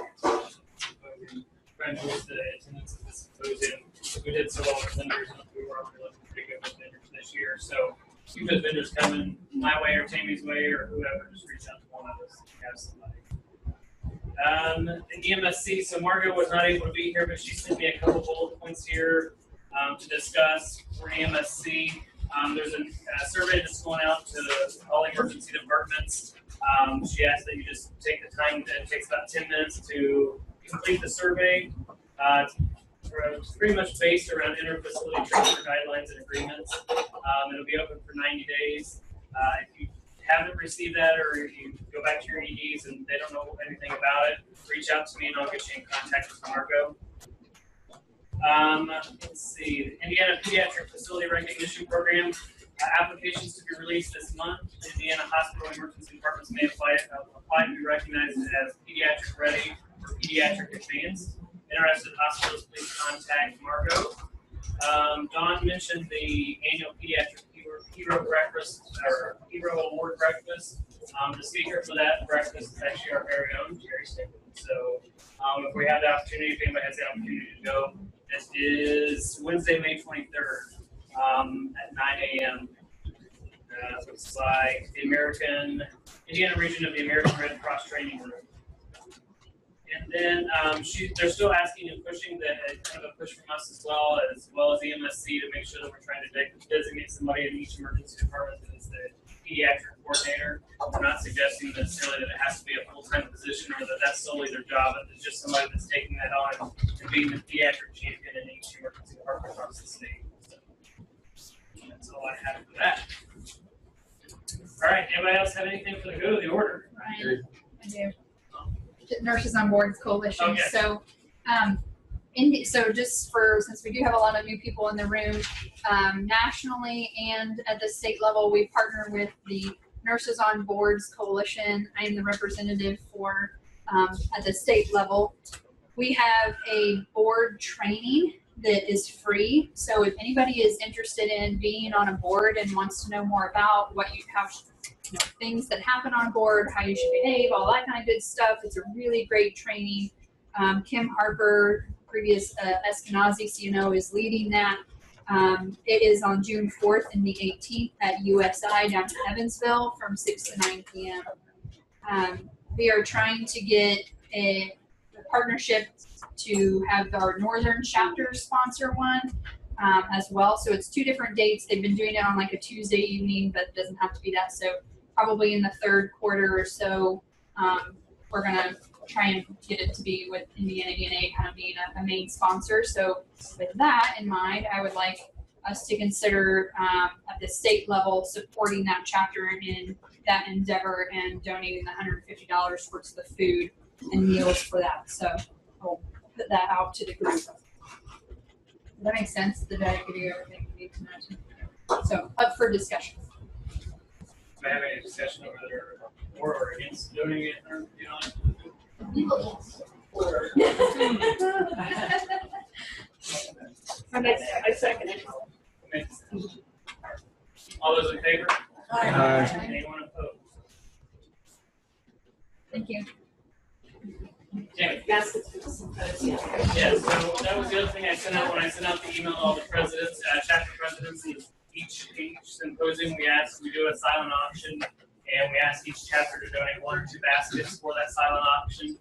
trying to raise the attendance of the symposium. We did so well with vendors, and we were already looking pretty good with vendors this year. So keep those vendors coming my way or Tammy's way or whoever. Just reach out to one of us if you have somebody. The EMSC, so Margo was not able to be here, but she sent me a couple bullet points here to discuss for EMSC. There's a survey that's going out to all emergency departments. She asked that you just take the time, it takes about 10 minutes to complete the survey. It's pretty much based around inter-facility transfer guidelines and agreements. It'll be open for 90 days. If you haven't received that, or you go back to your EDs and they don't know anything about it, reach out to me and I'll get you in contact with Margo. Let's see, Indiana Pediatric Facility Recognition Program. Applications to be released this month. Indiana Hospital Emergency Departments may apply to be recognized as pediatric ready or pediatric advanced. Interested hospitals, please contact Margo. Dawn mentioned the annual pediatric hero breakfast or hero award breakfast. The speaker for that breakfast is actually our very own Jerry Stickland. So if we have the opportunity, if anybody has the opportunity to go, this is Wednesday, May 23rd at 9 a.m. Looks like the Indiana region of the American Red Cross Training Room. And then they're still asking and pushing that kind of a push from us as well as the EMSC to make sure that we're trying to designate somebody in each emergency department as the pediatric coordinator. We're not suggesting necessarily that it has to be a full-time position or that that's solely their job, but it's just somebody that's taking that on and being the pediatric champion in each emergency department across the state. So that's all I have for that. All right, anybody else have anything for the good of the order? Ryan, I do. Nurses on Boards Coalition. Okay. So, so just since we do have a lot of new people in the room, nationally and at the state level, we partner with the Nurses on Boards Coalition. I am the representative for at the state level. We have a board training that is free. So if anybody is interested in being on a board and wants to know more about what you have, you know, things that happen on board, how you should behave, all that kind of good stuff, it's a really great training. Kim Harper, previous Eskenazi CNO, is leading that. It is on June 4th and the 18th at USI down in Evansville from 6 to 9 p.m. We are trying to get a partnership to have our northern chapter sponsor one as well. So it's 2 different dates. They've been doing it on like a Tuesday evening, but it doesn't have to be that. So probably in the 3rd quarter or so, we're gonna try and get it to be with Indiana ENA kind of being a main sponsor. So with that in mind, I would like us to consider at the state level supporting that chapter in that endeavor and donating the $150 towards the food and meals for that. So I'll put that out to the group. Does that make sense? Did I give you everything you need to know? So up for discussion. Do I have any discussion over there for or against doing it, or, you know? I second it. All those in favor? Aye. Anyone opposed? Thank you. Tammy? Baskets for the symposium. Yeah, so that was the other thing I sent out when I sent out the email to all the presidents, chapter presidents, and each symposium we do a silent auction, and we ask each chapter to donate 1 or 2 baskets for that silent auction.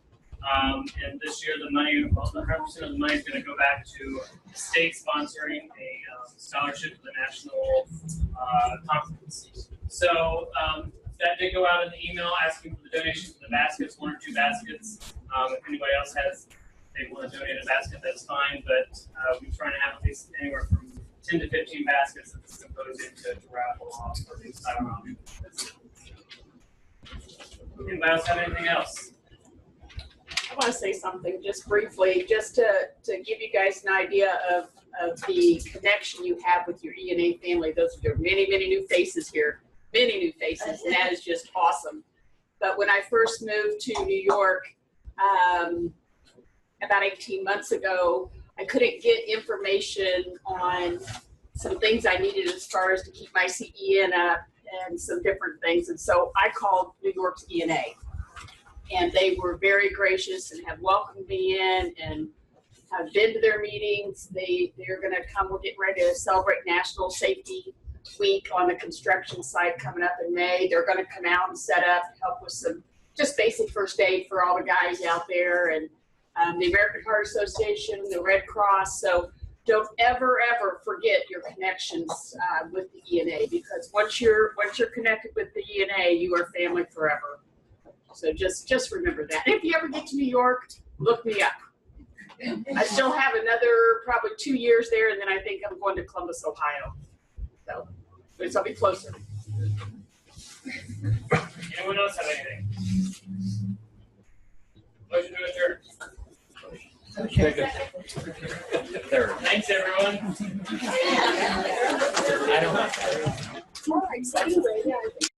And this year, the money, 100% of the money is going to go back to the state sponsoring a scholarship for the national conference. So that did go out in the email asking for the donation for the baskets, 1 or 2 baskets. If anybody else they want to donate a basket, that's fine. But we're trying to have at least anywhere from 10 to 15 baskets at the symposium to raffle off for the silent auction. Anybody else have anything else? I want to say something just briefly, just to give you guys an idea of the connection you have with your ENA family. Those are many, many new faces here, many new faces, and that is just awesome. But when I first moved to New York about 18 months ago, I couldn't get information on some things I needed as far as to keep my CEN up and some different things. And so I called New York's ENA. And they were very gracious and have welcomed me in and have been to their meetings. They're going to come. We're getting ready to celebrate National Safety Week on the construction site coming up in May. They're going to come out and set up, help with some just basic first aid for all the guys out there, and the American Heart Association, the Red Cross. So don't ever forget your connections with the ENA, because once you're connected with the ENA, you are family forever. So just remember that. If you ever get to New York, look me up. I still have another probably 2 years there, and then I think I'm going to Columbus, Ohio. So, but I'll be closer. Anyone else have anything? Motion to adjourn. Thanks, everyone. All right, so anyway, yeah, I think